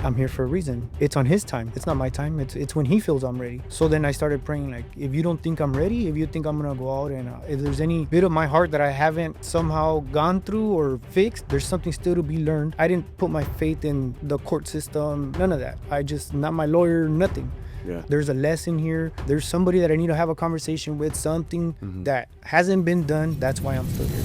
I'm here for a reason. It's on his time. It's not my time. It's when he feels I'm ready. So then I started praying, like, if you don't think I'm ready, if you think I'm gonna go out and if there's any bit of my heart that I haven't somehow gone through or fixed, there's something still to be learned. I didn't put my faith in the court system, none of that. I just, not my lawyer, nothing. Yeah. There's a lesson here. There's somebody that I need to have a conversation with, something that hasn't been done. That's why I'm still here.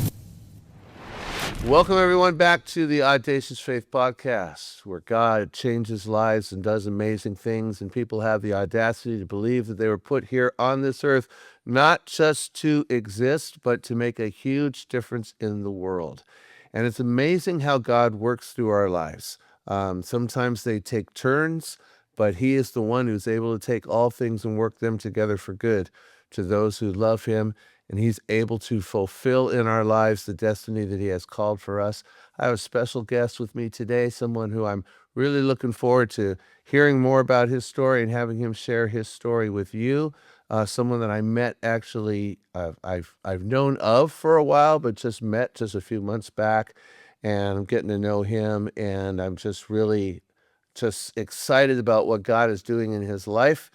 Welcome, everyone, back to the Audacious Faith Podcast, where God changes lives and does amazing things, and people have the audacity to believe that they were put here on this earth not just to exist, but to make a huge difference in the world. And it's amazing how God works through our lives. Sometimes they take turns, but He is the one who's able to take all things and work them together for good to those who love Him. And He's able to fulfill in our lives the destiny that He has called for us. I have a special guest with me today, someone who I'm really looking forward to hearing more about his story and having him share his story with you. Someone that I met actually, I've known of for a while, but just met just a few months back, and I'm getting to know him, and I'm just really just excited about what God is doing in his life.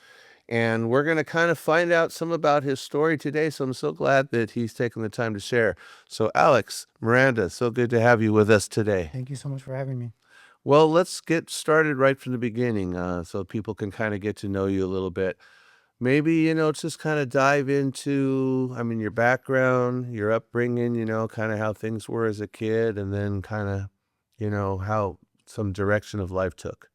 And we're going to kind of find out some about his story today. So I'm so glad that he's taken the time to share. So Alex Miranda, so good to have you with us today. Thank you so much for having me. Well, let's get started right from the beginning so people can kind of get to know you a little bit. Maybe, just kind of dive into, your background, your upbringing, kind of how things were as a kid, and then kind of, how some direction of life took.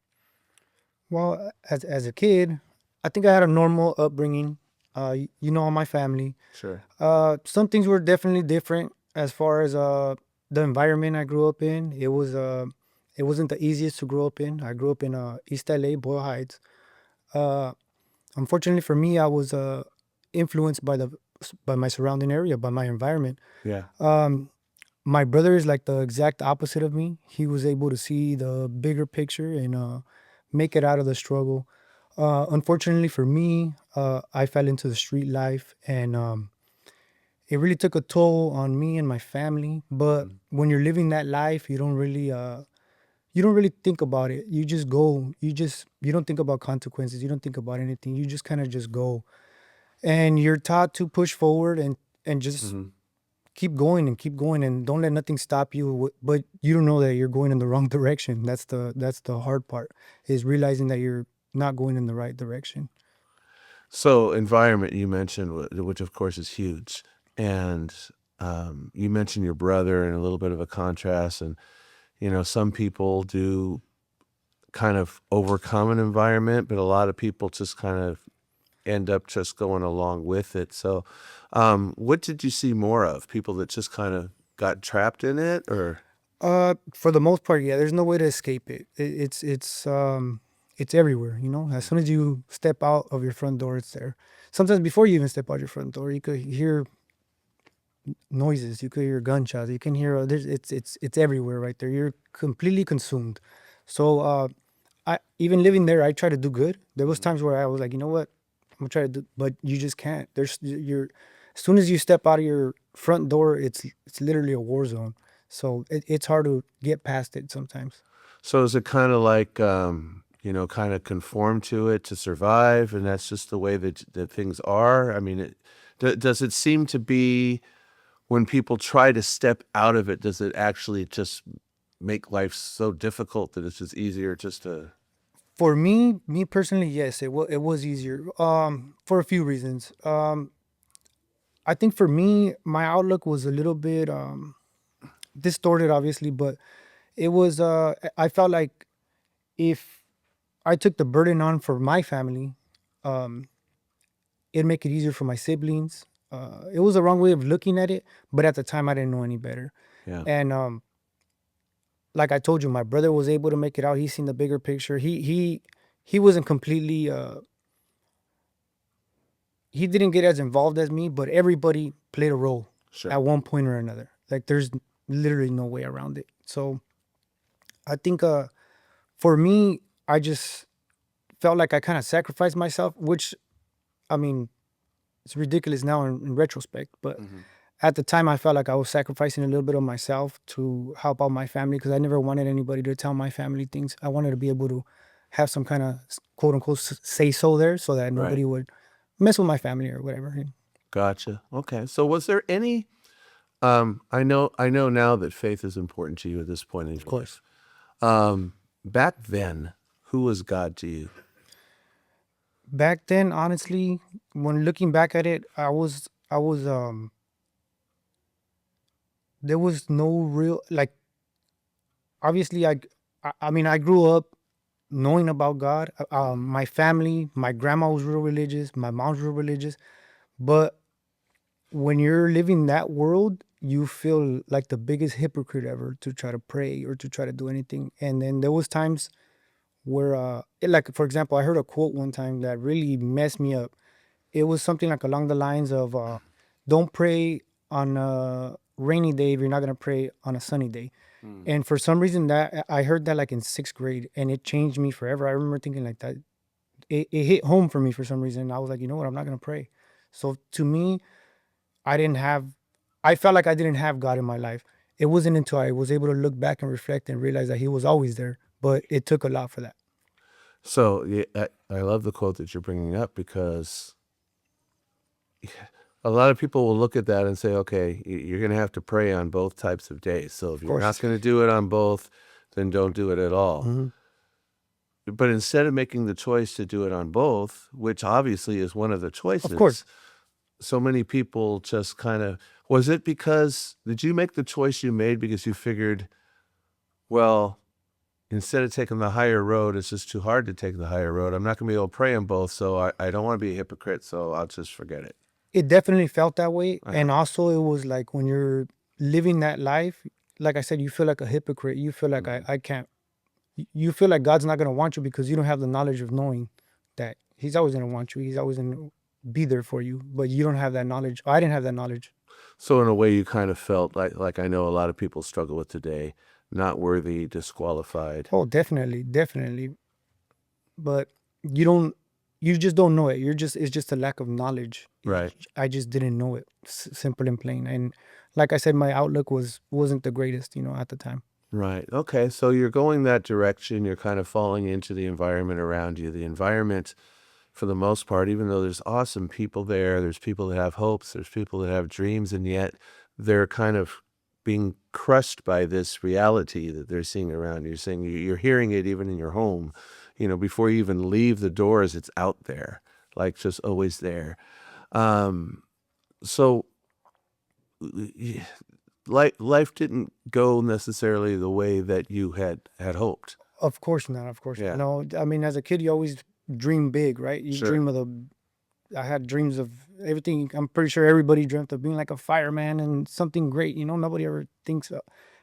Well, as a kid, I think I had a normal upbringing. All my family. Sure. Some things were definitely different as far as the environment I grew up in. It wasn't the easiest to grow up in. I grew up in East LA, Boyle Heights. Uh, Unfortunately for me, I was influenced by my surrounding area, by my environment. Yeah. My brother is like the exact opposite of me. He was able to see the bigger picture and make it out of the struggle. Unfortunately for me, I fell into the street life, and it really took a toll on me and my family. But when you're living that life, you don't really think about it. You just go. You don't think about consequences. You don't think about anything. You just kind of just go, and you're taught to push forward and just keep going and don't let nothing stop you. But you don't know that you're going in the wrong direction. That's the hard part, is realizing that you're not going in the right direction. So environment you mentioned, which of course is huge, and you mentioned your brother and a little bit of a contrast, and some people do kind of overcome an environment, but a lot of people just kind of end up just going along with it. So what did you see more of? People that just kind of got trapped in it, or? For the most part, yeah. There's no way to escape it. It's everywhere. As soon as you step out of your front door, it's there. Sometimes before you even step out your front door, you could hear noises. You could hear gunshots. You can hear. It's everywhere right there. You're completely consumed. So I even living there, I try to do good. There was times where I was like, you know what, I'm gonna try to do, but you just can't. As soon as you step out of your front door, it's literally a war zone. So it's hard to get past it sometimes. So is it kind of like, kind of conform to it to survive, and that's just the way that things are? I mean, does it seem to be when people try to step out of it, does it actually just make life so difficult that it's just easier just to? For me personally, yes, it was easier. For a few reasons. I think for me, my outlook was a little bit distorted, obviously, but it was. I felt like if I took the burden on for my family, um, it'd make it easier for my siblings. It was the wrong way of looking at it, but at the time I didn't know any better. Yeah. And like I told you, my brother was able to make it out. He's seen the bigger picture. He wasn't completely. He didn't get as involved as me, but everybody played a role Sure. at one point or another. Like there's literally no way around it. So I think for me, I just felt like I kind of sacrificed myself, which I mean, it's ridiculous now in retrospect, but At the time, I felt like I was sacrificing a little bit of myself to help out my family because I never wanted anybody to tell my family things. I wanted to be able to have some kind of quote unquote say so there so that Right. nobody would mess with my family or whatever. Gotcha. Okay. So was there any I know now that faith is important to you at this point in your course. life. Back then, who was God to you? Back then, honestly, when looking back at it, I was there was no real like obviously I mean I grew up knowing about God. My family, my grandma was real religious, my mom's real religious, but when you're living that world, you feel like the biggest hypocrite ever to try to pray or to try to do anything. And then there was times where like for example, I heard a quote one time that really messed me up. It was something like along the lines of don't pray on a rainy day if you're not going to pray on a sunny day. And for some reason that I heard that like in 6th grade and it changed me forever. I remember thinking like that. It hit home for me for some reason. I was like, you know what? I'm not going to pray. So to me, I didn't have, I felt like I didn't have God in my life. It wasn't until I was able to look back and reflect and realize that He was always there. But it took a lot for that. So yeah, I love the quote that you're bringing up because a lot of people will look at that and say, okay, you're going to have to pray on both types of days. So if you're not going to do it on both, then don't do it at all. Mhm. But instead of making the choice to do it on both, which obviously is one of the choices, Of course. so many people just kind of, was it because, did you make the choice you made because you figured, well, instead of taking the higher road, it's just too hard to take the higher road. I'm not going to be able to pray on both, so I don't want to be a hypocrite, so I'll just forget it. It definitely felt that way. Uh-huh. And also, it was like when you're living that life, like I said, you feel like a hypocrite. You feel like I can't, you feel like God's not going to want you because you don't have the knowledge of knowing that He's always going to want you. He's always going to be there for you. But you don't have that knowledge. I didn't have that knowledge. So in a way, you kind of felt like I know a lot of people struggle with today, not worthy, disqualified. Oh, definitely. Definitely. But you don't, you just don't know it. It's just a lack of knowledge. Right. I just didn't know it, simple and plain. And like I said, my outlook wasn't the greatest, at the time. Right. Okay. So you're going that direction. You're kind of falling into the environment around you. The environment, for the most part, even though there's awesome people there's people that have hopes, there's people that have dreams, and yet they're kind of being crushed by this reality that they're seeing around you. You're saying you're hearing it even in your home. Before you even leave the doors, it's out there, like just always there. So life didn't go necessarily the way that you had hoped. Of course not. Of course. Yeah. No, I mean, as a kid, you always dream big, right? You Sure. dream of I had dreams of everything. I'm pretty sure everybody dreamt of being like a fireman and something great. Nobody ever thinks.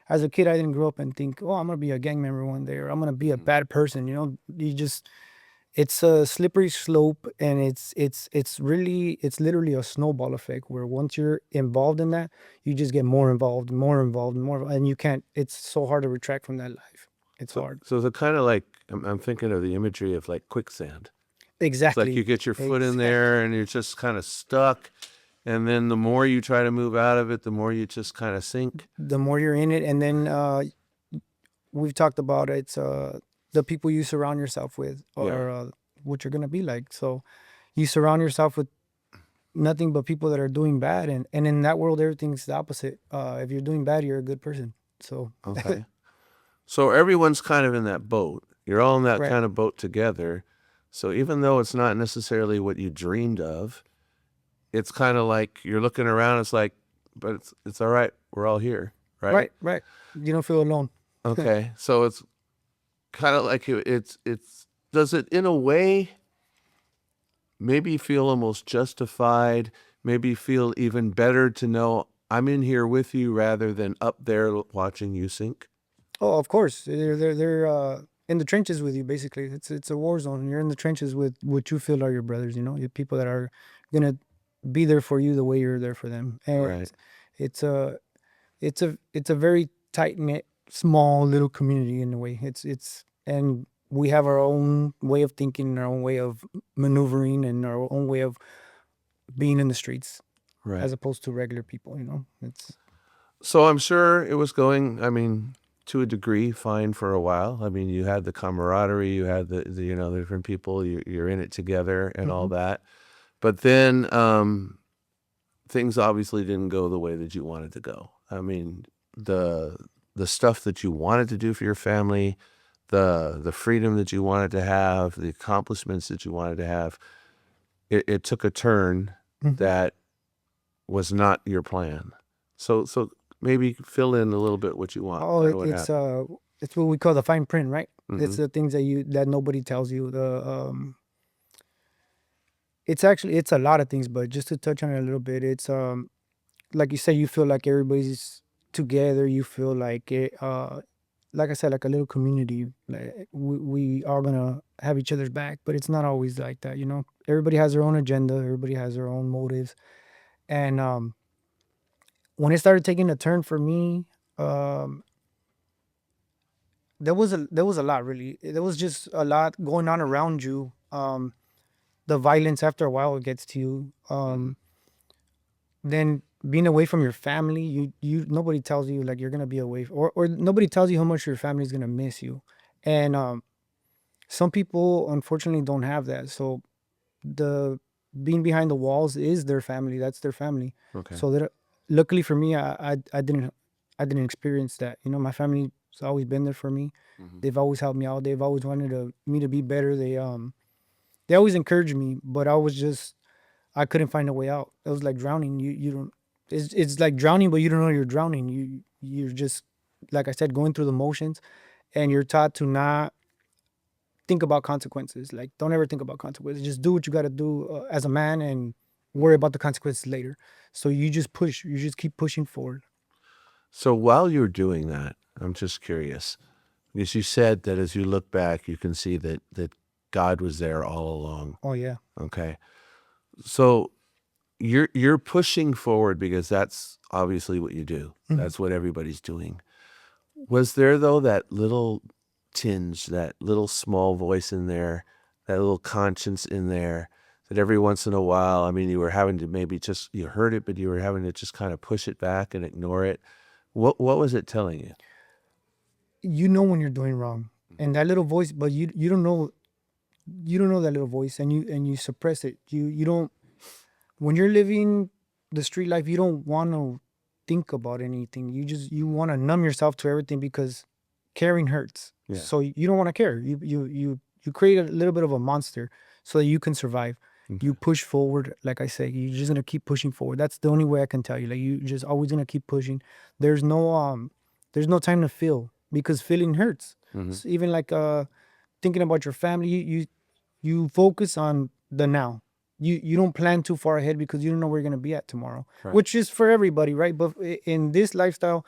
As a kid, I didn't grow up and think, oh, I'm going to be a gang member one day or I'm going to be a bad person. It's a slippery slope and it's literally a snowball effect where once you're involved in that, you just get more involved, and you can't, it's so hard to retract from that life. It's hard. So the kind of like I'm thinking of the imagery of like quicksand. It's Exactly. like you get your foot in there and you're just kind of stuck. And then the more you try to move out of it, the more you just kind of sink. The more you're in it, and then we've talked about it, it's the people you surround yourself with or what you're gonna be like. So you surround yourself with nothing but people that are doing bad, and in that world, everything's the opposite. If you're doing bad, you're a good person. So Okay. So everyone's kind of in that boat. You're all in that Right. kind of boat together. So even though it's not necessarily what you dreamed of, it's kind of like you're looking around. It's like, but it's all right. We're all here, right? Right. You don't feel alone. Okay. So it's kind of like it's does it in a way maybe feel almost justified, maybe feel even better to know I'm in here with you rather than up there watching you sink? Oh, of course, they're in the trenches with you. Basically, it's a war zone. You're in the trenches with what you feel are your brothers. Your people that are gonna be there for you the way you're there for them. And Right. it's a it's a very tight knit, small little community in a way. It's and we have our own way of thinking, our own way of maneuvering, and our own way of being in the streets. Right. as opposed to regular people. It's So I'm sure it was going, I mean, to a degree, fine for a while. I mean, you had the camaraderie, you had the different people, you're in it together and all Mhm. that. But then things obviously didn't go the way that you wanted to go. I mean, the the stuff that you wanted to do for your family, the freedom that you wanted to have, the accomplishments that you wanted to have, it took a turn Mhm. that was not your plan. So maybe fill in a little bit what you want. Oh, Kind of what happened. it's what we call the fine print, right? Mm-hmm. It's the things that nobody tells you. It's a lot of things, but just to touch on it a little bit, it's like you say, you feel like everybody's together. You feel like like I said, like a little community. Like we are gonna have each other's back, but it's not always like that. Everybody has their own agenda. Everybody has their own motives, and when it started taking a turn for me, um, there was a lot really. There was just a lot going on around you. The violence after a while it gets to you. Then being away from your family, you nobody tells you like you're gonna be away, or nobody tells you how much your family's gonna miss you, and some people unfortunately don't have that. So the being behind the walls is their family. That's their family. Okay. So that luckily for me, I didn't experience that. My family's always been there for me. Mm-hmm. They've always helped me out. They've always wanted me to be better. They always encouraged me, but I couldn't find a way out. It was like drowning. You don't. It's like drowning, but you don't know you're drowning. You're just, like I said, going through the motions, and you're taught to not think about consequences. Like, don't ever think about consequences. Just do what you got to do as a man, and worry about the consequences later. So you just push. You just keep pushing forward. So while you're doing that, I'm just curious because you said that as you look back, you can see that God was there all along. Oh yeah. Okay. So you're pushing forward because that's obviously what you do. Mhm. That's what everybody's doing. Was there though that little tinge, that little small voice in there, that little conscience in there that every once in a while, I mean, you were having to maybe just you heard it, but you were having to just kind of push it back and ignore it. What was it telling you? You know when you're doing wrong, and that little voice, but you don't know that little voice, and you suppress it. You don't when you're living the street life, you don't want to think about anything. You want to numb yourself to everything because caring hurts. Yeah. So you don't want to care. You create a little bit of a monster so that you can survive. Okay. You push forward, like I say, you're just gonna keep pushing forward. That's the only way I can tell you. Like you just always gonna keep pushing. There's no there's no time to feel because feeling hurts. Mm-hmm. So even like thinking about your family, you focus on the now. You don't plan too far ahead because you don't know where you're gonna be at tomorrow, Right. which is for everybody, right? But in this lifestyle,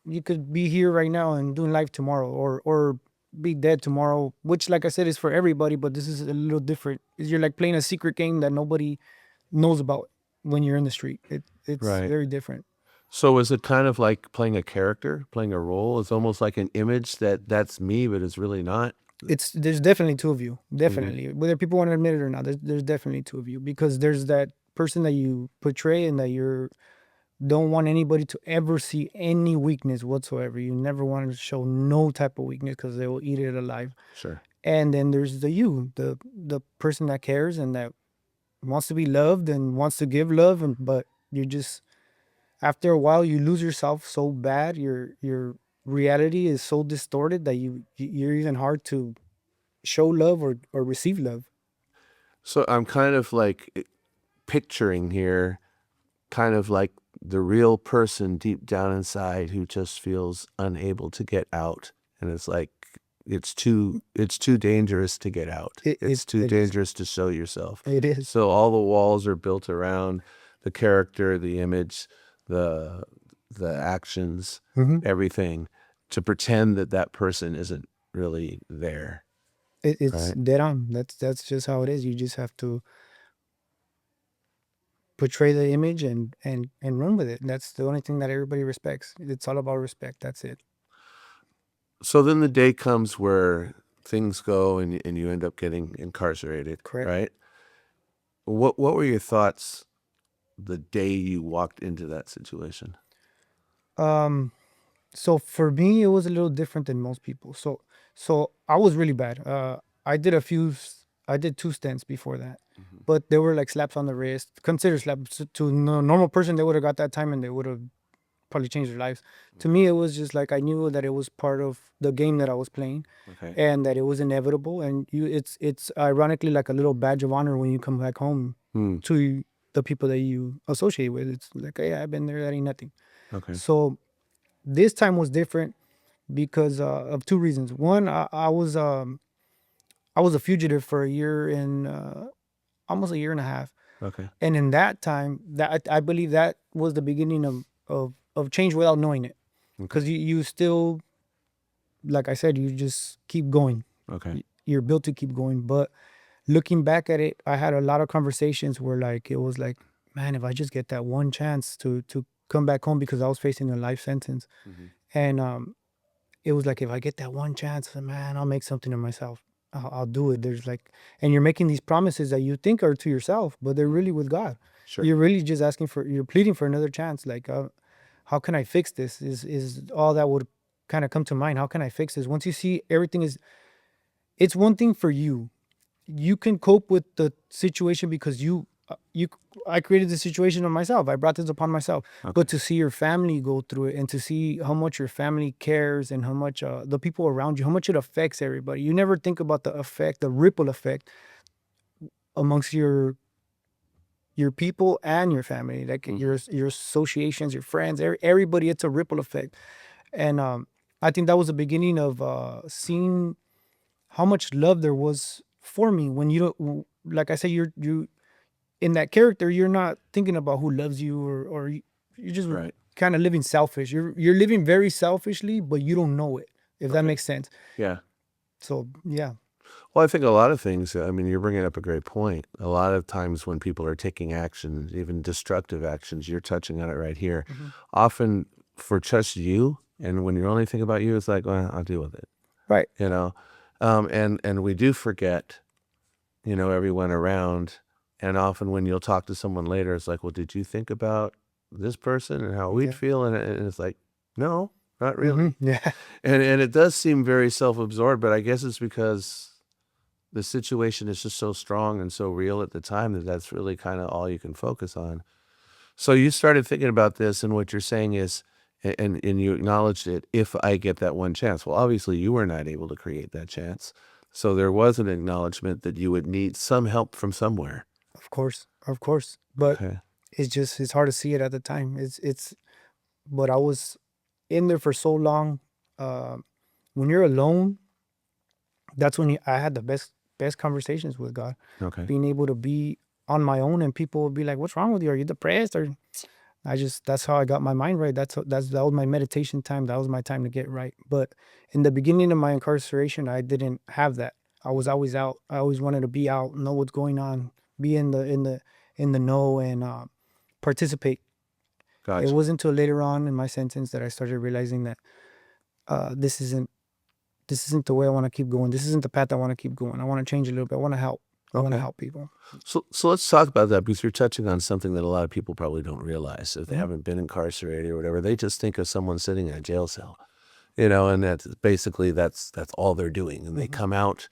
you could be here right now and doing life tomorrow, or be dead tomorrow. Which, like I said, is for everybody. But this is a little different. Is you're like playing a secret game that nobody knows about when you're in the street. It's Right. very different. So is it kind of like playing a character, playing a role? It's almost like an image that's me, but it's really not. There's definitely two of you, Mm-hmm. definitely, whether people want to admit it or not. There's definitely two of you because there's that person that you portray and that you're don't want anybody to ever see any weakness whatsoever. You never want to show no type of weakness because they will eat it alive. Sure. And then there's the person that cares and that wants to be loved and wants to give love, and but you just after a while you lose yourself so bad. Your reality is so distorted that you're even hard to show love or receive love. So I'm kind of like picturing here, kind of like the real person deep down inside who just feels unable to get out. And it's like it's too dangerous to get out. It It's it, too it is. dangerous to show yourself. It is. So all the walls are built around the character, the image, the the actions, Mhm. everything to pretend that that person isn't really there, It's right? dead on. That's just how it is. You just have to portray the image and run with it. That's the only thing that everybody respects. It's all about respect. That's it. So then the day comes where things go and you end up getting incarcerated, Correct. right? What were your thoughts the day you walked into that situation? So for me, it was a little different than most people. So I was really bad. I did I did 2 stints before that, but they were like slaps on the wrist. Consider slaps to a normal person. They would have got that time and they would have probably changed their lives. To me, it was just like I knew that it was part of the game that I was playing, Okay. and that it was inevitable. And it's ironically like a little badge of honor when you come back home to the people that you associate with. It's like, hey, I've been there. That ain't nothing. Okay. So this time was different because of 2 reasons. One, I was a fugitive for a year and almost a year and a half, Okay. and in that time, that I believe that was the beginning of change without knowing it, because you still, like I said, you just keep going. Okay. You're built to keep going. But looking back at it, I had a lot of conversations where like it was like, man, if I just get that one chance to come back home, because I was facing a life sentence, and it was like, if I get that one chance, man, I'll make something of myself. I'll do it. There's like, and you're making these promises that you think are to yourself, but they're really with God. Sure. You're really just asking for, you're pleading for another chance. Like, how can I fix this? Is all that would kind of come to mind. How can I fix this? Once you see everything is, it's one thing for you. You can cope with the situation because I created the situation on myself. I brought this upon myself. But to see your family go through it, and to see how much your family cares, and how much the people around you, how much it affects everybody. You never think about the effect, the ripple effect amongst your people and your family, like your associations, your friends, everybody. It's a ripple effect. And I think that was the beginning of seeing how much love there was for me. When you don't, like I said, you in that character, you're not thinking about who loves you, or you're just Right. kind of living selfish. You're living very selfishly, but you don't know it, if that makes sense. Yeah. So yeah. Well, I think a lot of things, I mean, you're bringing up a great point. A lot of times when people are taking actions, even destructive actions, you're touching on it right here. Often for just you, and when you're only thinking about you, it's like, well, I'll deal with it, Right. you know? And we do forget, everyone around. And often when you'll talk to someone later, it's like, well, did you think about this person and how we'd Yeah. feel? And it's like, no, not really. Yeah. And it does seem very self-absorbed, but I guess it's because the situation is just so strong and so real at the time that that's really kind of all you can focus on. So you started thinking about this, and what you're saying is, and you acknowledged it, if I get that one chance. Well, obviously you were not able to create that chance. So there was an acknowledgement that you would need some help from somewhere. Of course. But Okay. it's hard to see it at the time. But I was in there for so long. When you're alone, that's when I had the best conversations with God. Okay. Being able to be on my own, and people would be like, "What's wrong with you? Are you depressed?" Or that's how I got my mind right. That was my meditation time. That was my time to get right. But in the beginning of my incarceration, I didn't have that. I was always out. I always wanted to be out, know what's going on, be in the know, and participate. It Gotcha. wasn't until later on in my sentence that I started realizing that uh, this isn't this isn't the way I want to keep going. This isn't the path I want to keep going. I want to change a little bit. I want to help. I want to Okay. help people. So let's talk about that, because you're touching on something that a lot of people probably don't realize. If they Mhm. haven't been incarcerated or whatever, they just think of someone sitting in a jail cell, and that's basically that's all they're doing. And they come out,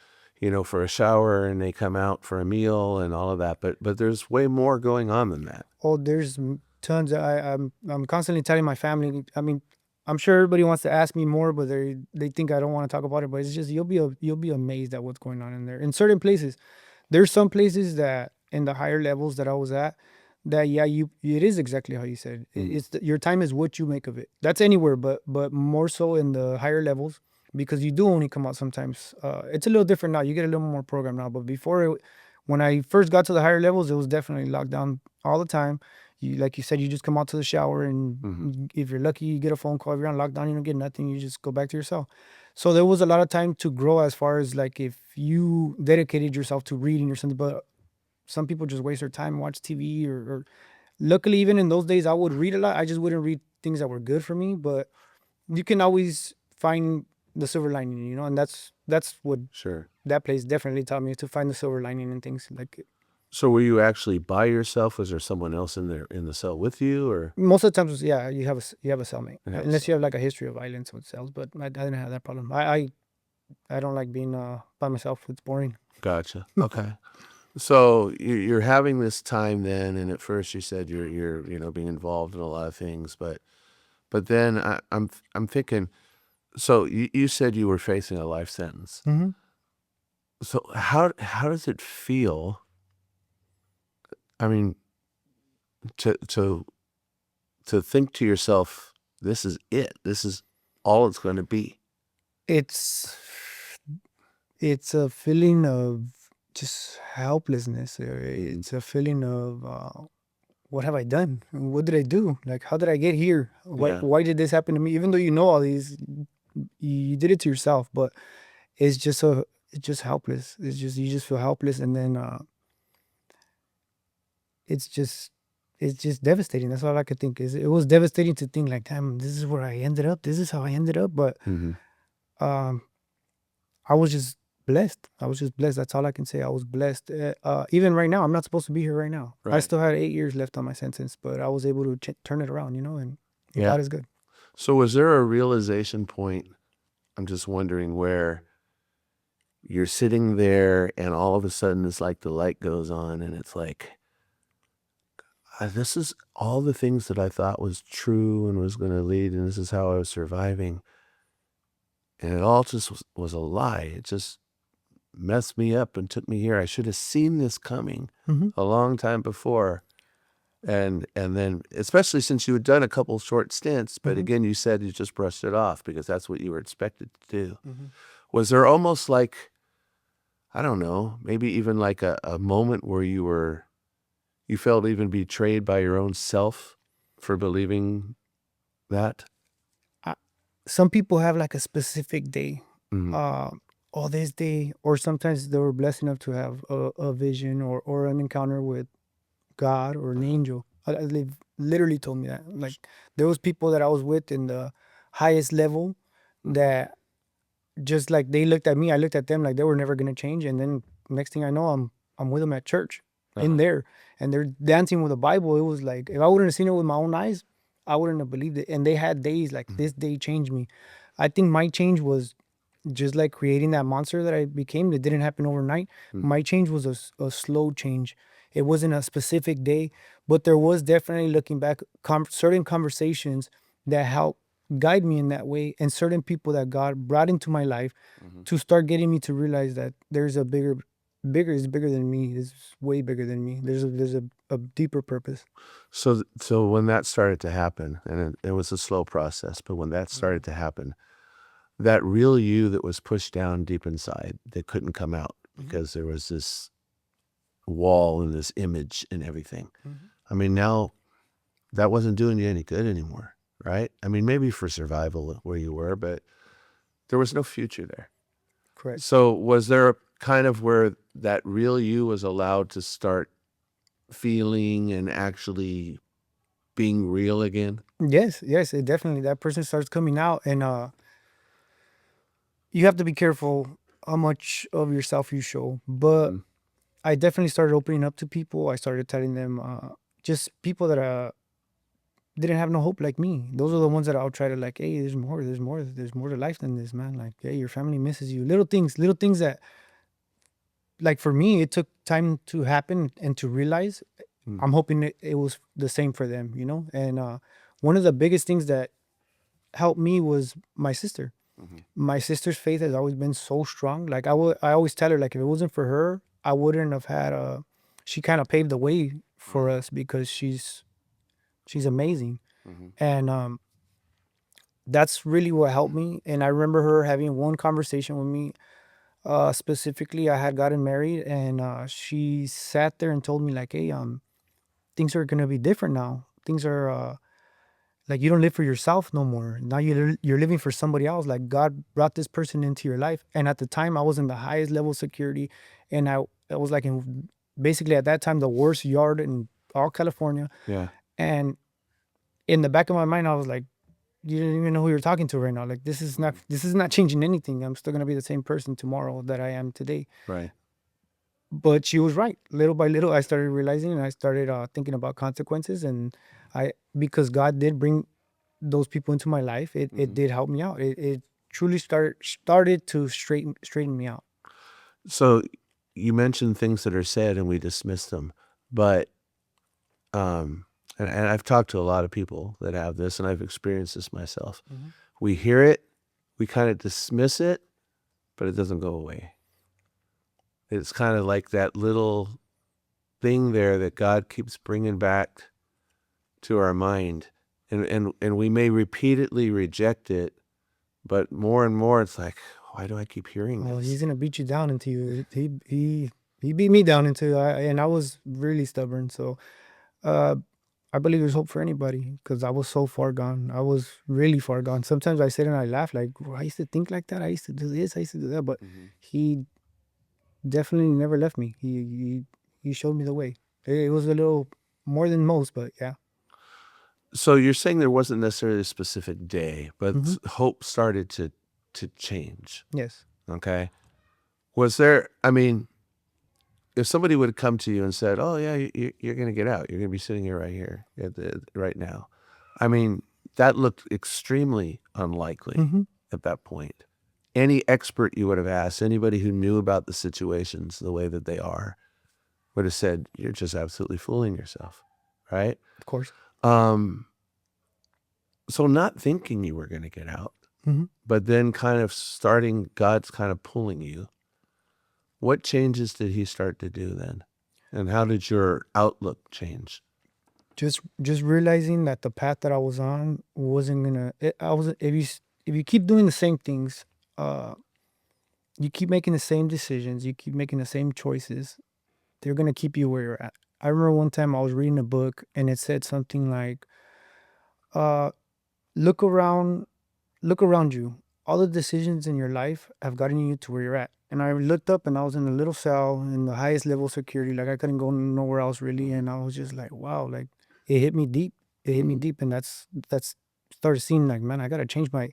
for a shower, and they come out for a meal and all of that. But there's way more going on than that. Oh, there's tons. I'm constantly telling my family. I mean, I'm sure everybody wants to ask me more, but they think I don't want to talk about it. But it's just you'll be amazed at what's going on in there. In certain places, there's some places that in the higher levels that I was at, that yeah, it is exactly how you said. It's your time is what you make of it. That's anywhere, but more so in the higher levels, because you do only come out sometimes. It's a little different now. You get a little more program now, but when I first got to the higher levels, it was definitely locked down all the time. Like you said, you just come out to the shower, and if you're lucky, you get a phone call. If you're on lockdown, you don't get nothing. You just go back to your cell. So there was a lot of time to grow, as far as like if you dedicated yourself to reading or something. But some people just waste their time, watch TV, or luckily, even in those days, I would read a lot. I just wouldn't read things that were good for me. But you can always find the silver lining, and that's what Sure. that place definitely taught me, to find the silver lining in things. Like, So were you actually by yourself? Was there someone else in there in the cell with you, or Most of the times, yeah, you have a cellmate, you have a unless you cell? have like a history of violence with cells. But I didn't have that problem. I don't like being by myself. It's boring. Gotcha. Okay. So you're having this time then, and at first you said you're being involved in a lot of things, but then I'm thinking. So you said you were facing a life sentence. Mm-hmm. So how does it feel? I mean, to think to yourself, this is it. This is all it's going to be. It's it's a feeling of just helplessness. It's a feeling of what have I done? What did I do? Like, how did I get here? Yeah. Why did this happen to me? Even though you know all these, you did it to yourself. But it's just it's just helpless. It's just you just feel helpless, and then it's just it's just devastating. That's all I could think. Is it was devastating to think like, damn, this is where I ended up. This is how I ended up. But Mm-hmm. um, I was just blessed. I was just blessed. That's all I can say. I was blessed. Even right now, I'm not supposed to be here right now. I Right. still had 8 years left on my sentence, but I was able to turn it around, and Yeah. God is good. So was there a realization point? I'm just wondering where you're sitting there and all of a sudden it's like the light goes on and it's like, this is all the things that I thought was true and was going to lead, and this is how I was surviving. And it all just was a lie. It just messed me up and took me here. I should have seen this coming Mm-hmm. a long time before. And then, especially since you had done a couple short stints, but Mm-hmm. again, you said you just brushed it off because that's what you were expected to do. Mm-hmm. Was there almost like, I don't know, maybe even like a moment where you felt even betrayed by your own self for believing that? Some people have like a specific day. Mm-hmm. Oh, this day, or sometimes they were blessed enough to have a vision or an encounter with God or an angel. They've literally told me that. Like there was people that I was with in the highest level that just like they looked at me, I looked at them like they were never gonna change. And then next thing I know, I'm with them at church in there, and they're dancing with the Bible. It was like if I wouldn't have seen it with my own eyes, I wouldn't have believed it. And they had days like this day changed me. I think my change was just like creating that monster that I became. It didn't happen overnight. My change was a slow change. It wasn't a specific day, but there was definitely looking back certain conversations that helped guide me in that way, and certain people that God brought into my life to start getting me to realize that there's a bigger is bigger than me. It's way bigger than me. There's a deeper purpose. So when that started to happen, and it was a slow process, but when that started to happen, that real you that was pushed down deep inside that couldn't come out because there was this wall and this image and everything. I mean, now that wasn't doing you any good anymore, right? I mean, maybe for survival where you were, but there was no future there. Correct. So was there a kind of where that real you was allowed to start feeling and actually being real again? Yes, it definitely that person starts coming out, and you have to be careful how much of yourself you show. But I definitely started opening up to people. I started telling them, just people that didn't have no hope like me. Those are the ones that I'll try to like, hey, there's more to life than this, man. Like, hey, your family misses you. Little things that, like for me, it took time to happen and to realize. I'm hoping it was the same for them, And one of the biggest things that helped me was my sister. My sister's faith has always been so strong. Like I always tell her, like if it wasn't for her, I wouldn't have had a. She kind of paved the way for us because she's amazing, and that's really what helped me. And I remember her having one conversation with me. Specifically, I had gotten married, and she sat there and told me like, "Hey, things are gonna be different now. Things are like you don't live for yourself no more. Now you're living for somebody else. Like God brought this person into your life." And at the time, I was in the highest level of security, and I was like in basically at that time the worst yard in all California. Yeah. And in the back of my mind, I was like, "You don't even know who you're talking to right now. Like this is not changing anything. I'm still gonna be the same person tomorrow that I am today." Right. But she was right. Little by little, I started realizing, and I started thinking about consequences. And because God did bring those people into my life, it did help me out. It truly started to straighten me out. So you mentioned things that are said and we dismiss them, but and I've talked to a lot of people that have this, and I've experienced this myself. Mhm. We hear it, we kind of dismiss it, but it doesn't go away. It's kind of like that little thing there that God keeps bringing back to our mind, and we may repeatedly reject it, but more and more it's like, why do I keep hearing Well, this? he's gonna beat you down until you. He beat me down until and I was really stubborn. So uh, I believe there's hope for anybody because I was so far gone. I was really far gone. Sometimes I sit and I laugh like, "Oh, I used to think like that. I used to do this. I used to do that." But he definitely never left me. He showed me the way. It was a little more than most, but yeah. So you're saying there wasn't necessarily a specific day, but Hmm. hope started to change. Yes. Okay. Was there, I mean, if somebody would have come to you and said, "Oh yeah, you're going to get out. You're going to be sitting here right here right now," I mean, that looked extremely unlikely Hmm. at that point. Any expert you would have asked, anybody who knew about the situations the way that they are, would have said, "You're just absolutely fooling yourself," right? Of course. Um, so not thinking you were going to get out, Hmm. but then kind of starting, God's kind of pulling you. What changes did he start to do then? And how did your outlook change? Just realizing that the path that I was on wasn't gonna. I was if you keep doing the same things, uh, you keep making the same decisions, you keep making the same choices, they're gonna keep you where you're at. I remember one time I was reading a book and it said something like, uh, "Look around, look around you. All the decisions in your life have gotten you to where you're at." And I looked up and I was in a little cell in the highest level of security. Like I couldn't go nowhere else really. And I was just like, wow, like it hit me deep. It hit me deep. And that's started seeing like, man, I gotta change my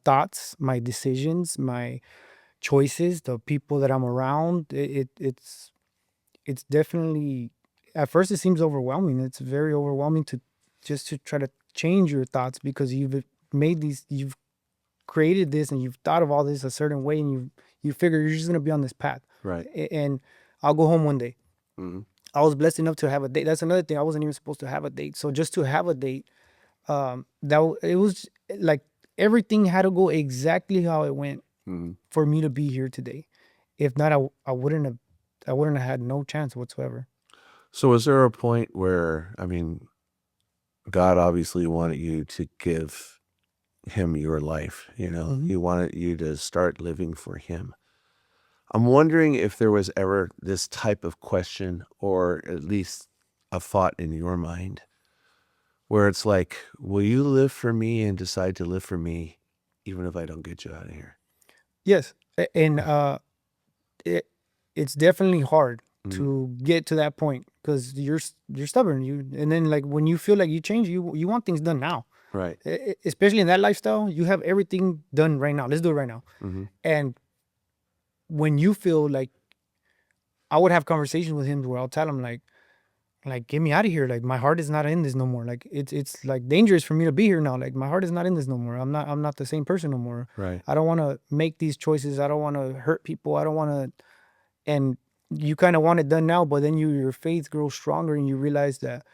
thoughts, my decisions, my choices, the people that I'm around. It's definitely at first it seems overwhelming. It's very overwhelming to just to try to change your thoughts because you've created this and you've thought of all this a certain way and you figure you're just gonna be on this path. Right. And I'll go home one day. Mm-hmm. I was blessed enough to have a date. That's another thing. I wasn't even supposed to have a date. So just to have a date, it was like everything had to go exactly how it went Mm-hmm. for me to be here today. If not, I wouldn't have had no chance whatsoever. So was there a point where, I mean, God obviously wanted you to give him your life, you know, Hmm. he wanted you to start living for him. I'm wondering if there was ever this type of question or at least a thought in your mind where it's like, will you live for me and decide to live for me even if I don't get you out of here? Yes, and it it's definitely hard Mm-hmm. to get to that point because you're stubborn. And then like when you feel like you change, you want things done now. Right. Especially in that lifestyle, you have everything done right now. Let's do it right now. Mm-hmm. And when you feel like I would have conversations with him where I'll tell him like get me out of here. Like my heart is not in this no more. Like it's like dangerous for me to be here now. Like my heart is not in this no more. I'm not the same person no more. Right. I don't want to make these choices. I don't want to hurt people. I don't want to. And you kind of want it done now, but then your faith grows stronger and you realize that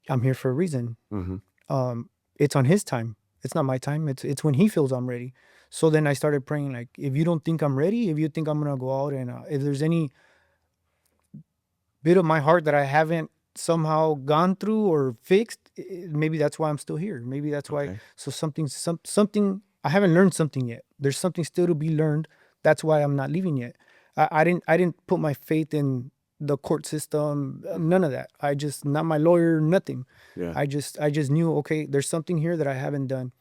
I'm here for a reason. Mm-hmm. It's on his time. It's not my time. It's when he feels I'm ready. So then I started praying like, if you don't think I'm ready, if you think I'm gonna go out and if there's any bit of my heart that I haven't somehow gone through or fixed, maybe that's why I'm still here. Maybe that's why. Okay. So something I haven't learned something yet. There's something still to be learned. That's why I'm not leaving yet. I didn't put my faith in the court system. None of that. I just not my lawyer. Nothing. Yeah. I just knew, okay, there's something here that I haven't done.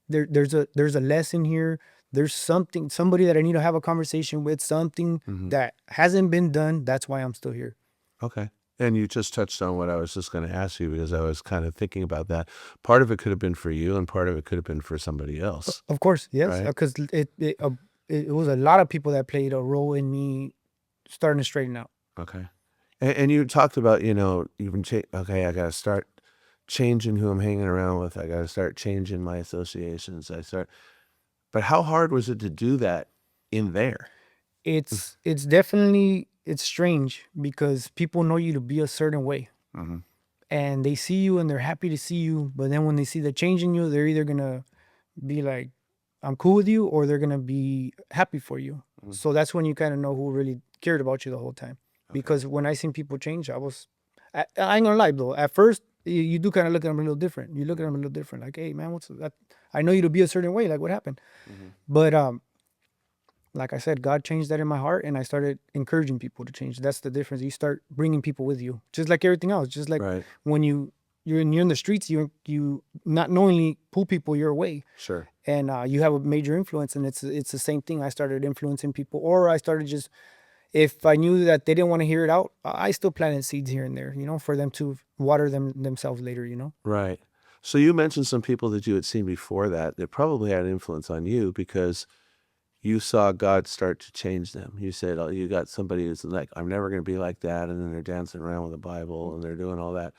There's a lesson here. There's somebody that I need to have a conversation with. Something Mm-hmm. that hasn't been done. That's why I'm still here. Okay. And you just touched on what I was just going to ask you because I was kind of thinking about that. Part of it could have been for you and part of it could have been for somebody else. Of course, yes, Right. because it was a lot of people that played a role in me starting to straighten out. Okay. And you talked about, you've been, okay, I got to start changing who I'm hanging around with. I got to start changing my associations. But how hard was it to do that in there? It's definitely, it's strange because people know you to be a certain way. Mhm. And they see you and they're happy to see you, but then when they see the change in you, they're either gonna be like, I'm cool with you, or they're gonna be happy for you. Mhm. So that's when you kind of know who really cared about you the whole time. Okay. Because when I seen people change, I ain't gonna lie though, at first you do kind of look at them a little different. You look at them a little different, like, hey man, what's that? I know you to be a certain way, like what happened? Mhm. But like I said, God changed that in my heart, and I started encouraging people to change. That's the difference. You start bringing people with you, just like everything else. Just like Right. when you're in the streets, you not knowingly pull people your way, Sure. and you have a major influence. And it's the same thing. I started influencing people, or I started just, if I knew that they didn't want to hear it out, I still planted seeds here and there, for them to water themselves later. Right. So you mentioned some people that you had seen before that probably had an influence on you because you saw God start to change them. You said, oh, you got somebody who's like, I'm never going to be like that. And then they're dancing around with the Bible and they're doing all that.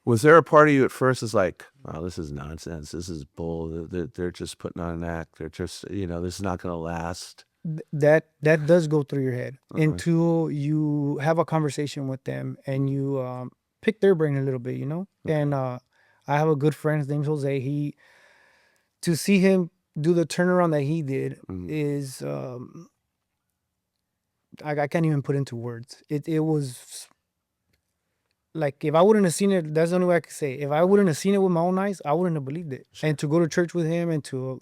Was there a part of you at first that's like, oh, this is nonsense. This is bull. They're just putting on an act. They're just, this is not going to last. That does go through your head Okay. until you have a conversation with them and you pick their brain a little bit, Okay. And I have a good friend, his name's Jose. To see him do the turnaround that he did is I can't even put into words. It was like, if I wouldn't have seen it, that's the only way I could say it. If I wouldn't have seen it with my own eyes, I wouldn't have believed it. Sure. And to go to church with him and to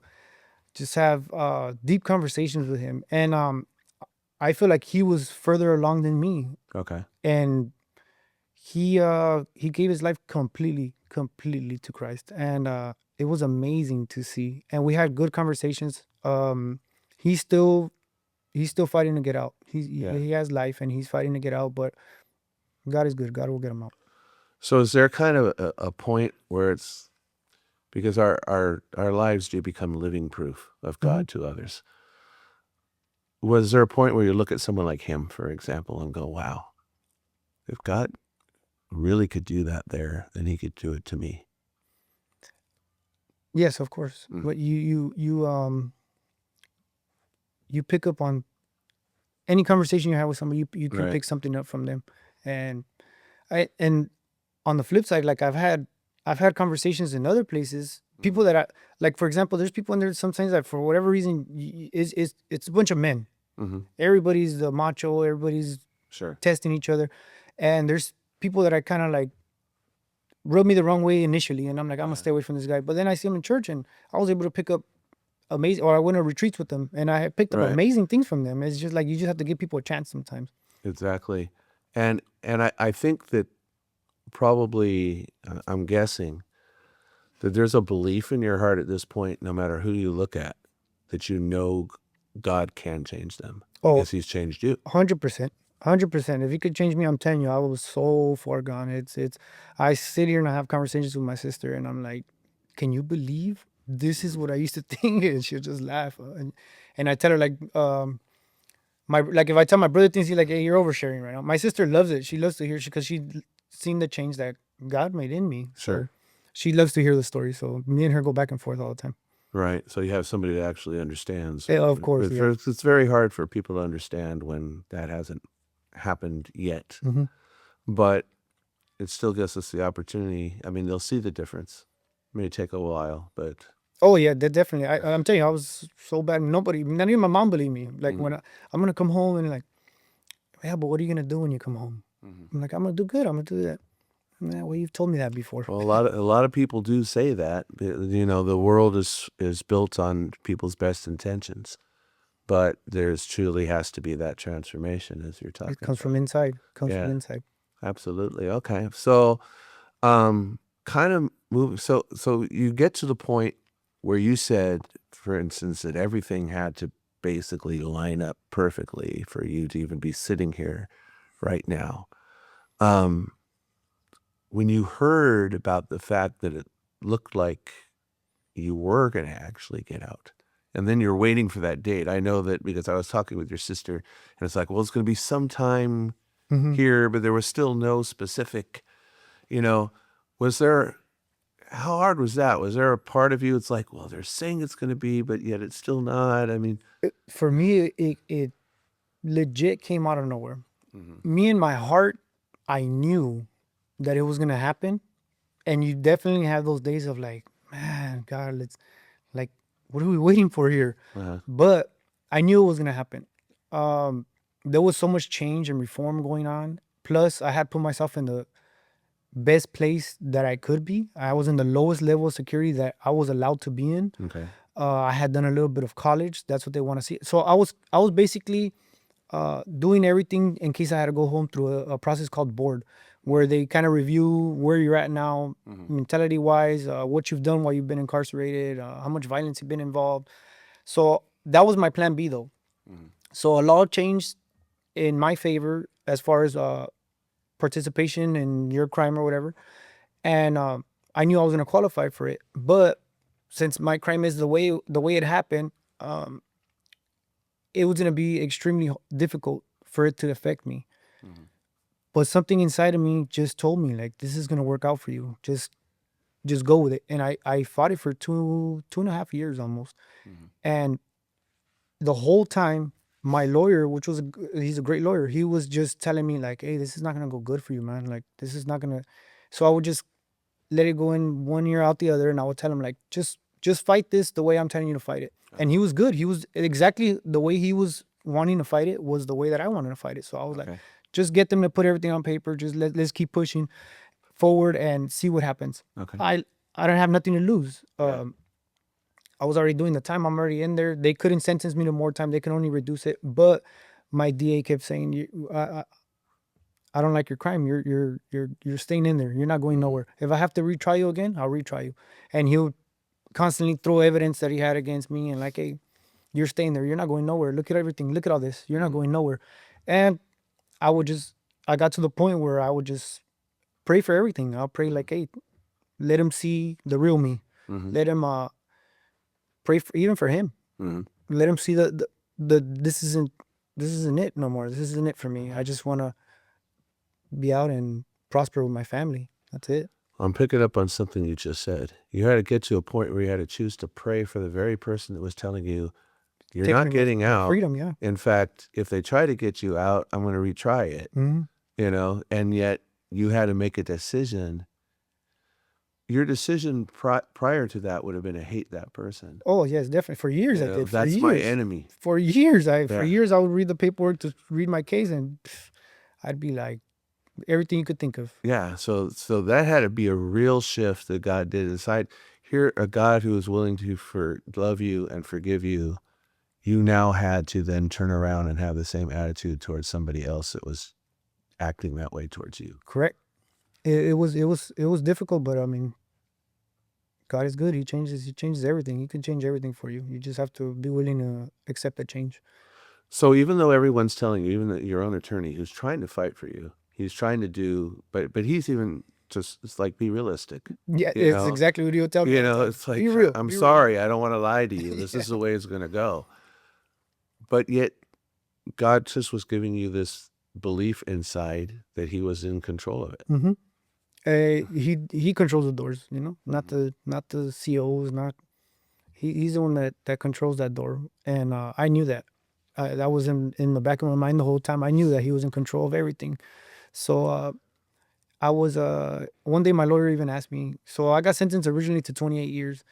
just have deep conversations with him, and I feel like he was further along than me. Okay. And he gave his life completely to Christ, and it was amazing to see. And we had good conversations. He's still fighting to get out. He has life and he's fighting to get out, but God is good. God will get him out. So is there kind of a point where it's because our lives do become living proof of God to others? Was there a point where you look at someone like him, for example, and go, wow, if God really could do that there, then he could do it to me? Yes, of course. But you pick up on any conversation you have with somebody, you can Right. pick something up from them. And on the flip side, like I've had conversations in other places, people that like, for example, there's people in there sometimes that for whatever reason it's a bunch of men. Mm-hmm. Everybody's the macho, everybody's Sure. testing each other. And there's people that I kind of like rubbed me the wrong way initially, and I'm like, I'm gonna stay away from this guy. But then I see him in church, and I was able to pick up amazing, or I went to retreats with them, and I picked up Right. amazing things from them. It's just like, you just have to give people a chance sometimes. Exactly. And I think that probably, I'm guessing that there's a belief in your heart at this point, no matter who you look at, that God can change them. Oh, because he's changed you. 100%. 100%. If he could change me, I'm telling you, I was so far gone. I sit here and I have conversations with my sister, and I'm like, can you believe this is what I used to think? And she'll just laugh. And I tell her, like, if I tell my brother things, he's like, hey, you're oversharing right now. My sister loves it. She loves to hear, because she's seen the change that God made in me. So Sure. she loves to hear the story. So me and her go back and forth all the time. Right. So you have somebody that actually understands. Yeah, of course, yeah. It's very hard for people to understand when that hasn't happened yet. Mhm. But it still gives us the opportunity. I mean, they'll see the difference. It may take a while, but Oh yeah, definitely. I'm telling you, I was so bad. Nobody, not even my mom, believed me. Like, when I'm gonna come home, and like, yeah, but what are you gonna do when you come home? I'm like, I'm gonna do good. I'm gonna do that. Yeah, well, you've told me that before. well, a lot of people do say that. The world is built on people's best intentions, but there's truly has to be that transformation, as you're talking. It comes from inside. Comes Yeah. from inside. Absolutely. Okay. So, kind of moving. So you get to the point where you said, for instance, that everything had to basically line up perfectly for you to even be sitting here right now. When you heard about the fact that it looked like you were going to actually get out And then you're waiting for that date. I know that because I was talking with your sister, and it's like, well, it's going to be sometime here, but there was still no specific, was there, how hard was that? Was there a part of you, it's like, well, they're saying it's going to be, but yet it's still not? I mean, For me, it legit came out of nowhere. Me in my heart, I knew that it was gonna happen, and you definitely have those days of like, man, God, let's like, what are we waiting for here? But I knew it was gonna happen. There was so much change and reform going on. Plus, I had put myself in the best place that I could be. I was in the lowest level of security that I was allowed to be in. okay. I had done a little bit of college. That's what they want to see. So I was basically doing everything in case I had to go home through a process called board, where they kind of review where you're at now, mentality wise, what you've done while you've been incarcerated, how much violence you've been involved. So that was my plan B though. So a law changed in my favor as far as participation in your crime or whatever, and I knew I was going to qualify for it. But since my crime is the way it happened, it was going to be extremely difficult for it to affect me. But something inside of me just told me like, this is going to work out for you. Just go with it. And I fought it for 2.5 years almost. And the whole time, my lawyer, he's a great lawyer, he was just telling me like, hey, this is not going to go good for you, man. Like, this is not going to. So I would just let it go in one ear out the other, and I would tell him like, just fight this the way I'm telling you to fight it. And he was good. He was exactly the way he was wanting to fight it was the way that I wanted to fight it. So I was like, just get them to put everything on paper. Just let's keep pushing forward and see what happens. Okay. I don't have nothing to lose. I was already doing the time. I'm already in there. They couldn't sentence me to more time. They can only reduce it. But my DA kept saying, I don't like your crime. You're staying in there. You're not going nowhere. If I have to retry you again, I'll retry you. And he'll constantly throw evidence that he had against me and like, hey, you're staying there. You're not going nowhere. Look at everything. Look at all this. You're not going nowhere. And I got to the point where I would just pray for everything. I'll pray like, hey, let him see the real me. Let him pray for, even for him. Let him see the this isn't it no more. This isn't it for me. I just want to be out and prosper with my family. That's it. I'm picking up on something you just said. You had to get to a point where you had to choose to pray for the very person that was telling you, you're Taking not getting out. freedom, yeah. In fact, if they try to get you out, I'm going to retry it. And yet you had to make a decision. Your decision prior to that would have been to hate that person. Oh yes, definitely. For years I did. That's my enemy. For years, I would read the paperwork to read my case, and I'd be like, everything you could think of. Yeah, so that had to be a real shift that God did inside. Here, a God who is willing to love you and forgive you, you now had to then turn around and have the same attitude towards somebody else that was acting that way towards you. Correct. It was difficult, but I mean, God is good. He changes everything. He can change everything for you. You just have to be willing to accept that change. So even though everyone's telling you, even your own attorney who's trying to fight for you, he's trying to do, but he's even just, it's like, be realistic. Yeah, it's exactly what he'll tell me. It's like, I'm sorry, I don't want to lie to you. This is the way it's going to go. But yet, God just was giving you this belief inside that he was in control of it. He controls the doors, not the COs, he's the one that controls that door. And I knew that. That was in the back of my mind the whole time. I knew that he was in control of everything. So I was one day my lawyer even asked me. So I got sentenced originally to 28 years,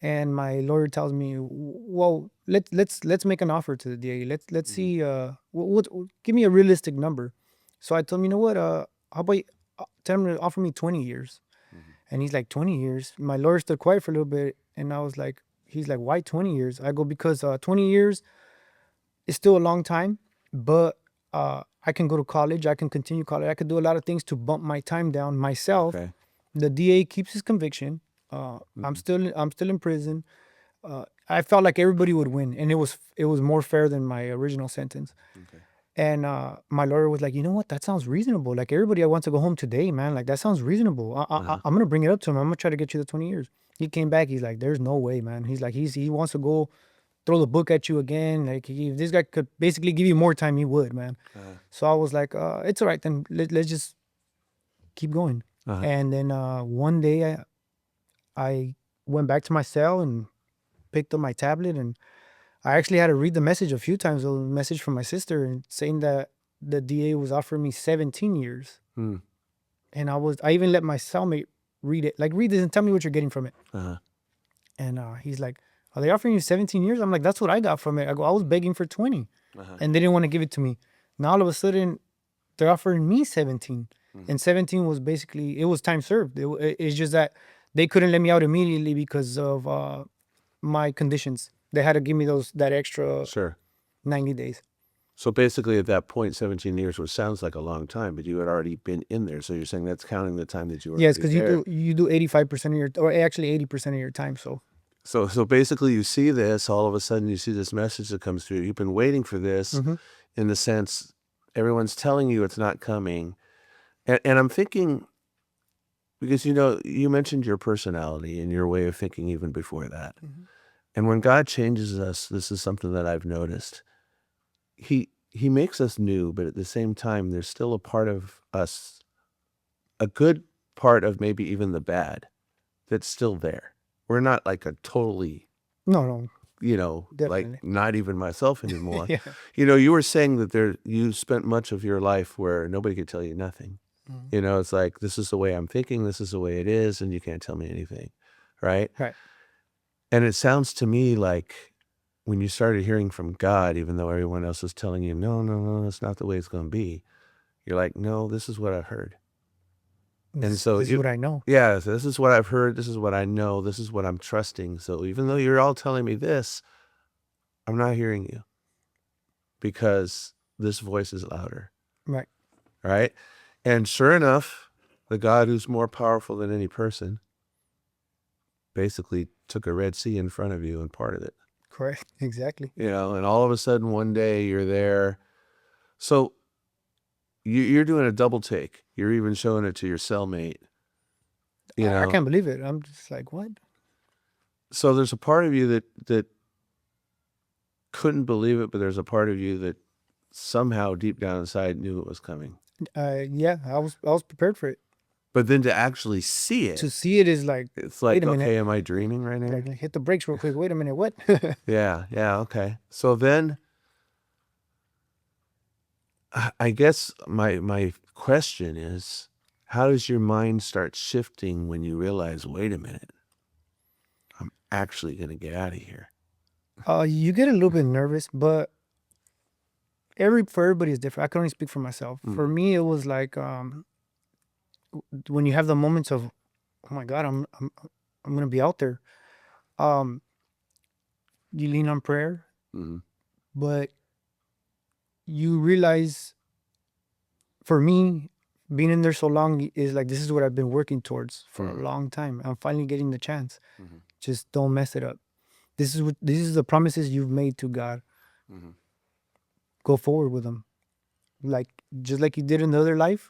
and my lawyer tells me, well, let's make an offer to the DA. Let's see. Give me a realistic number. So I told him, you know what? How about tell him to offer me 20 years? And he's like, 20 years. My lawyer stood quiet for a little bit, and I was like, he's like, why 20 years? I go, because 20 years is still a long time, but I can go to college. I can continue college. I could do a lot of things to bump my time down myself. Okay. The DA keeps his conviction. I'm still in prison. I felt like everybody would win, and it was more fair than my original sentence. Okay. And my lawyer was like, you know what? That sounds reasonable. Like, everybody wants to go home today, man. Like, that sounds reasonable. I'm gonna bring it up to him. I'm gonna try to get you the 20 years. He came back. He's like, there's no way, man. He's like, he wants to go throw the book at you again. Like if this guy could basically give you more time, he would, man. So I was like, it's all right then. Let's just keep going. And then one day I went back to my cell and picked up my tablet, and I actually had to read the message a few times. A message from my sister and saying that the DA was offering me 17 years. And I even let my cellmate read it. Like, read this and tell me what you're getting from it. And he's like, are they offering you 17 years? I'm like, that's what I got from it. I go, I was begging for 20. And they didn't want to give it to me. Now all of a sudden, they're offering me 17. And 17 was basically, it was time served. It's just that they couldn't let me out immediately because of my conditions. They had to give me that extra 90 days. So basically at that point, 17 years, which sounds like a long time, but you had already been in there. So you're saying that's counting the time that you were Yes, because you do 85% of your, or actually 80% of your time. So basically you see this, all of a sudden you see this message that comes through. You've been waiting for this in the sense everyone's telling you it's not coming. And I'm thinking, because, you mentioned your personality and your way of thinking even before that. And when God changes us, this is something that I've noticed. He makes us new, but at the same time, there's still a part of us, a good part of maybe even the bad, that's still there. We're not like a totally, No, like definitely. not even myself anymore. Yeah. You were saying that you spent much of your life where nobody could tell you nothing. It's like, this is the way I'm thinking, this is the way it is, and you can't tell me anything, right? Right. And it sounds to me like when you started hearing from God, even though everyone else was telling you, no, that's not the way it's going to be, you're like, no, this is what I've heard. And so this is what I know. Yeah, so this is what I've heard, this is what I know, this is what I'm trusting. So even though you're all telling me this, I'm not hearing you because this voice is louder. Right. Right? And sure enough, the God who's more powerful than any person basically took a Red Sea in front of you and parted it. Correct. Exactly. And all of a sudden one day you're there. So you're doing a double take. You're even showing it to your cellmate. I can't believe it. I'm just like, what? So there's a part of you that couldn't believe it, but there's a part of you that somehow deep down inside knew it was coming. Yeah, I was prepared for it. But then to actually see it. To see it is like, it's like, wait a minute. Okay, am I dreaming right now? Like, hit the brakes real quick. Wait a minute, what? Yeah, okay. So then I guess my question is, how does your mind start shifting when you realize, wait a minute, I'm actually going to get out of here? You get a little bit nervous, but for everybody is different. I can only speak for myself. For me, it was like when you have the moments of, oh my God, I'm gonna be out there. You lean on prayer, but you realize, for me, being in there so long is like, this is what I've been working towards for a long time. I'm finally getting the chance. Just don't mess it up. This is the promises you've made to God. Go forward with them. Like, just like you did in the other life,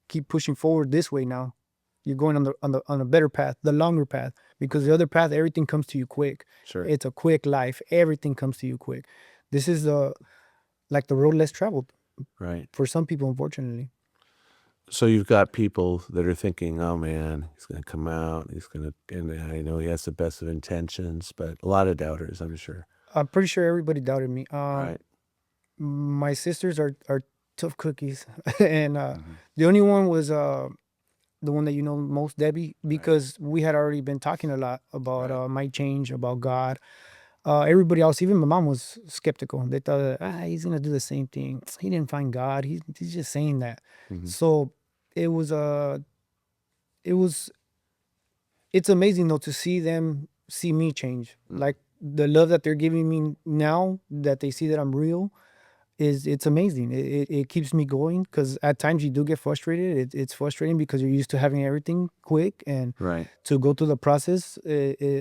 keep pushing forward this way now. You're going on a better path, the longer path, because the other path, everything comes to you quick. Sure. It's a quick life. Everything comes to you quick. This is like the road less traveled. Right. For some people, unfortunately. So you've got people that are thinking, oh man, he's going to come out. And I know he has the best of intentions, but a lot of doubters, I'm sure. I'm pretty sure everybody doubted me. Right. My sisters are tough cookies. And the only one was the one that you know most, Debbie, because we had already been talking a lot about my change, about God. Everybody else, even my mom, was skeptical. They thought, he's going to do the same thing. He didn't find God. He's just saying that. So it's amazing though to see them see me change. Like the love that they're giving me now, that they see that I'm real, it's amazing. It keeps me going, because at times you do get frustrated. It's frustrating because you're used to having everything quick, and to go through the process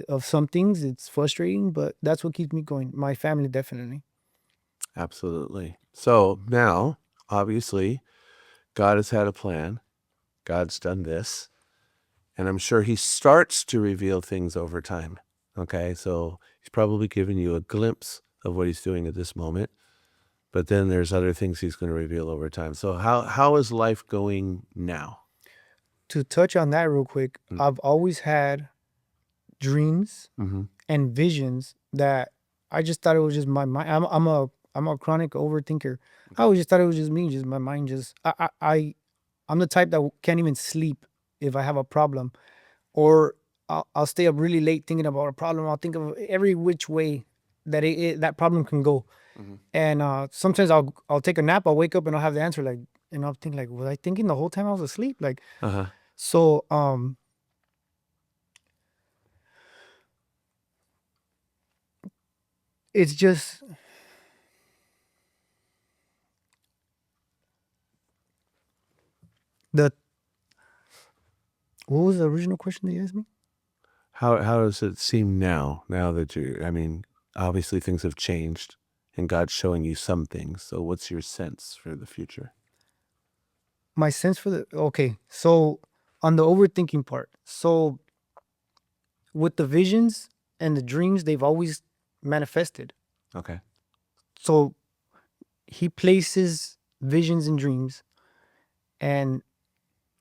of some things, it's frustrating, but that's what keeps me going. My family, definitely. Absolutely. So now, obviously, God has had a plan. God's done this. And I'm sure he starts to reveal things over time. Okay, so he's probably giving you a glimpse of what he's doing at this moment, but then there's other things he's going to reveal over time. So how is life going now? To touch on that real quick, I've always had dreams Mm-hmm. and visions that I just thought it was just my mind. I'm a chronic overthinker. I always just thought it was just me, just my mind. Just I'm the type that can't even sleep if I have a problem, or I'll stay up really late thinking about a problem. I'll think of every which way that that problem can go. Mm-hmm. And sometimes I'll take a nap. I'll wake up and I'll have the answer. Like, and I'll think like, was I thinking the whole time I was asleep? Like, Uh-huh. so it's just the what was the original question that you asked me? How does it seem now that I mean, obviously things have changed and God's showing you some things. So what's your sense for the future? My sense for the okay. So on the overthinking part, so with the visions and the dreams, they've always manifested. Okay. So he places visions and dreams, and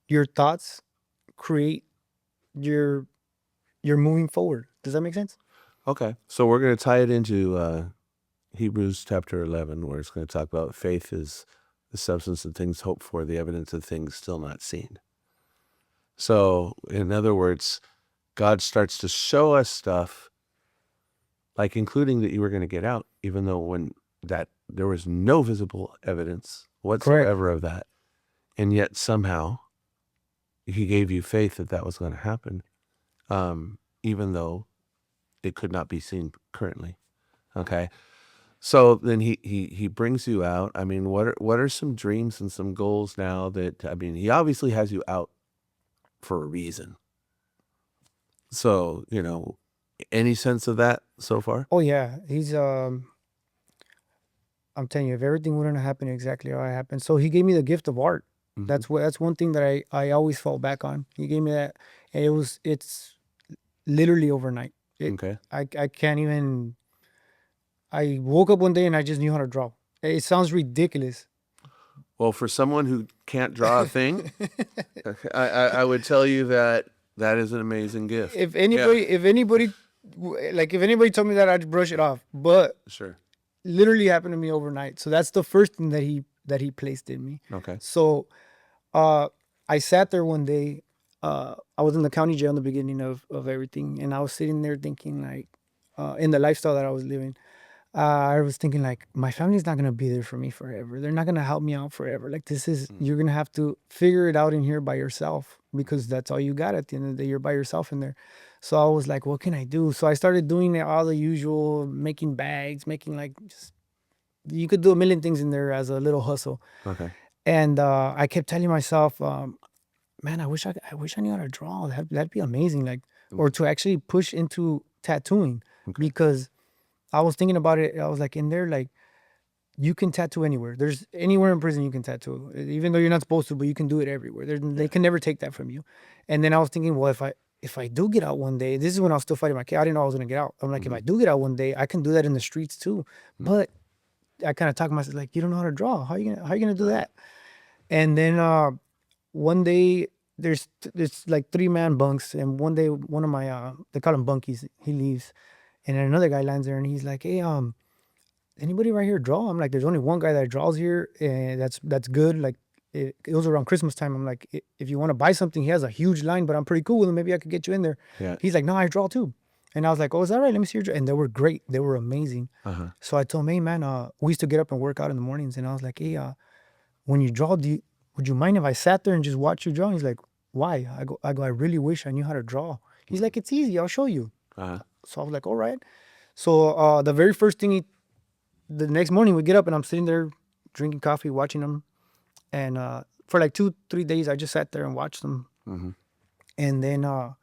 your thoughts create your you're moving forward. Does that make sense? Okay. So we're going to tie it into Hebrews chapter 11, where it's going to talk about faith is the substance of things hoped for, the evidence of things still not seen. So, in other words, God starts to show us stuff, like including that you were going to get out, even though when that there was no visible evidence whatsoever of that. And yet somehow he gave you faith that that was going to happen, even though it could not be seen currently. Okay. So then he brings you out. I mean, what are some dreams and some goals now that, I mean, he obviously has you out for a reason. So, any sense of that so far? Oh yeah, he's I'm telling you, if everything wouldn't have happened exactly how it happened. So he gave me the gift of art. Mhm. That's one thing that I always fall back on. He gave me that, and it's literally overnight. Okay. I can't even. I woke up one day and I just knew how to draw. It sounds ridiculous. Well, for someone who can't draw a thing, I would tell you that that is an amazing gift. If anybody, like if anybody told me that, I'd brush it off. But Sure. literally happened to me overnight. So that's the first thing that he placed in me. Okay. So I sat there one day. I was in the county jail in the beginning of everything, and I was sitting there thinking like, in the lifestyle that I was living, I was thinking like, my family's not gonna be there for me forever. They're not gonna help me out forever. Like this is you're gonna have to figure it out in here by yourself because that's all you got at the end of the day. You're by yourself in there. So I was like, what can I do? So I started doing all the usual, making bags, making like just you could do a million things in there as a little hustle. Okay. And I kept telling myself, man, I wish I knew how to draw. That'd be amazing. Like, or to actually push into tattooing because I was thinking about it. I was like, in there, like, you can tattoo anywhere. There's anywhere in prison you can tattoo, even though you're not supposed to, but you can do it everywhere. They can never take that from you. And then I was thinking, well, if I do get out one day, this is when I was still fighting my case. I didn't know I was gonna get out. I'm like, if I do get out one day, I can do that in the streets too. But I kind of talked to myself like, you don't know how to draw. How you gonna do that? And then one day there's like 3-man bunks, and one day one of my they call him bunkies. He leaves, and then another guy lands there, and he's like, hey, anybody right here draw? I'm like, there's only one guy that draws here, and that's good. Like it was around Christmas time. I'm like, if you want to buy something, he has a huge line, but I'm pretty cool with him. Maybe I could get you in there. Yeah. He's like, no, I draw too. And I was like, oh, is that right? Let me see your draw. And they were great. They were amazing. Uh-huh. So I told him, hey man, we used to get up and work out in the mornings, and I was like, hey, when you draw, would you mind if I sat there and just watch you draw? He's like, why? I go, I really wish I knew how to draw. He's like, it's easy. I'll show you. Uh-huh. So I was like, all right. So the very first thing the next morning we get up and I'm sitting there drinking coffee, watching them. And for like 2-3 days, I just sat there and watched them. Mm-hmm. And then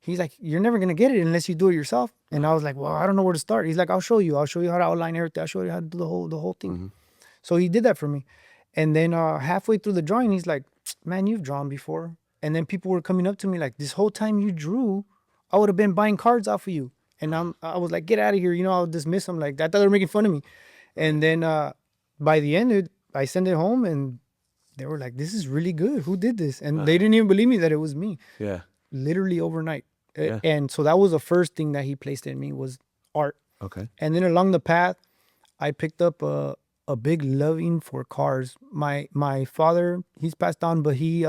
he's like, you're never going to get it unless you do it yourself. And I was like, well, I don't know where to start. He's like, I'll show you. I'll show you how to outline everything. I'll show you how to do the whole thing. Mm-hmm. So he did that for me. And then halfway through the drawing, he's like, man, you've drawn before. And then people were coming up to me like, this whole time you drew, I would have been buying cards off of you. And I was like, get out of here. You know, I'll dismiss them. Like, I thought they were making fun of me. And then by the end, I sent it home and they were like, this is really good. Who did this? And they didn't even believe me that it was me. Yeah. Literally overnight. Yeah. And so that was the first thing that he placed in me was art. Okay. And then along the path, I picked up a big loving for cars. My father, he's passed on, but he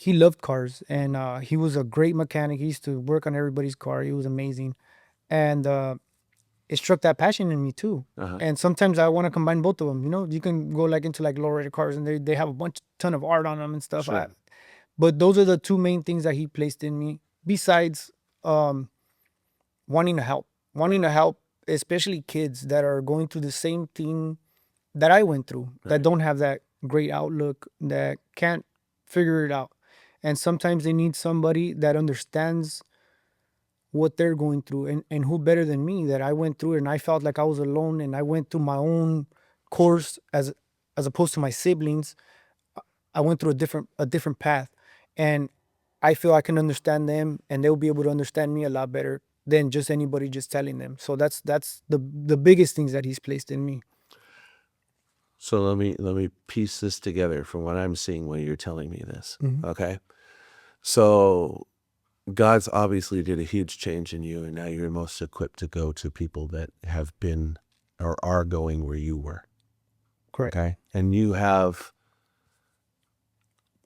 loved cars and he was a great mechanic. He used to work on everybody's car. He was amazing. And it struck that passion in me too. Uh-huh. And sometimes I want to combine both of them. You know, you can go like into like low-rated cars and they have a ton of art on them and stuff. Sure. But those are the two main things that he placed in me. Besides wanting to help, especially kids that are going through the same thing that I went through, that don't have that great outlook, that can't figure it out. And sometimes they need somebody that understands what they're going through. And who better than me that I went through it and I felt like I was alone and I went through my own course as opposed to my siblings. I went through a different path. And I feel I can understand them and they'll be able to understand me a lot better than just anybody just telling them. So that's the biggest things that he's placed in me. So let me piece this together from what I'm seeing when you're telling me this. Okay. So God's obviously did a huge change in you, and now you're most equipped to go to people that have been or are going where you were. Correct. Okay. And you have,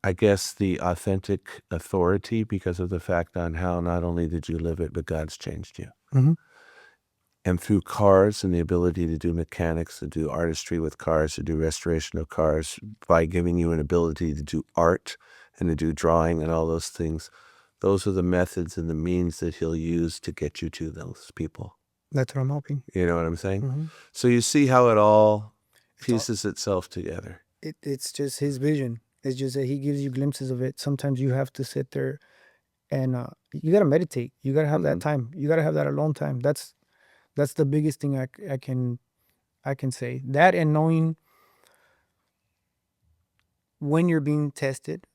I guess, the authentic authority because of the fact on how not only did you live it, but God's changed you. And through cars and the ability to do mechanics, to do artistry with cars, to do restoration of cars, by giving you an ability to do art and to do drawing and all those things, those are the methods and the means that he'll use to get you to those people. That's what I'm hoping. You know what I'm saying? So you see how it all pieces itself together. It's just his vision. It's just that he gives you glimpses of it. Sometimes you have to sit there and you got to meditate. You got to have that time. You got to have that alone time. That's the biggest thing I can say. That and knowing when you're being tested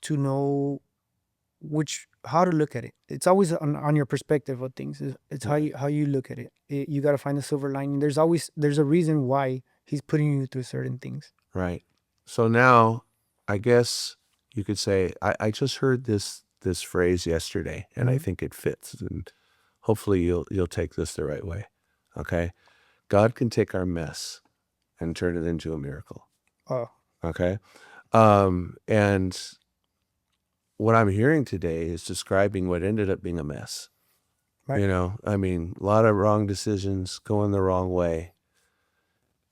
to know how to look at it. It's always on your perspective of things. It's how you look at it. You got to find the silver lining. There's a reason why he's putting you through certain things. Right. So now, I guess you could say, I just heard this phrase yesterday, and I think it fits. And hopefully you'll take this the right way. Okay. God can take our mess and turn it into a miracle. Oh. Okay. And what I'm hearing today is describing what ended up being a mess. Right. You know, I mean, a lot of wrong decisions going the wrong way.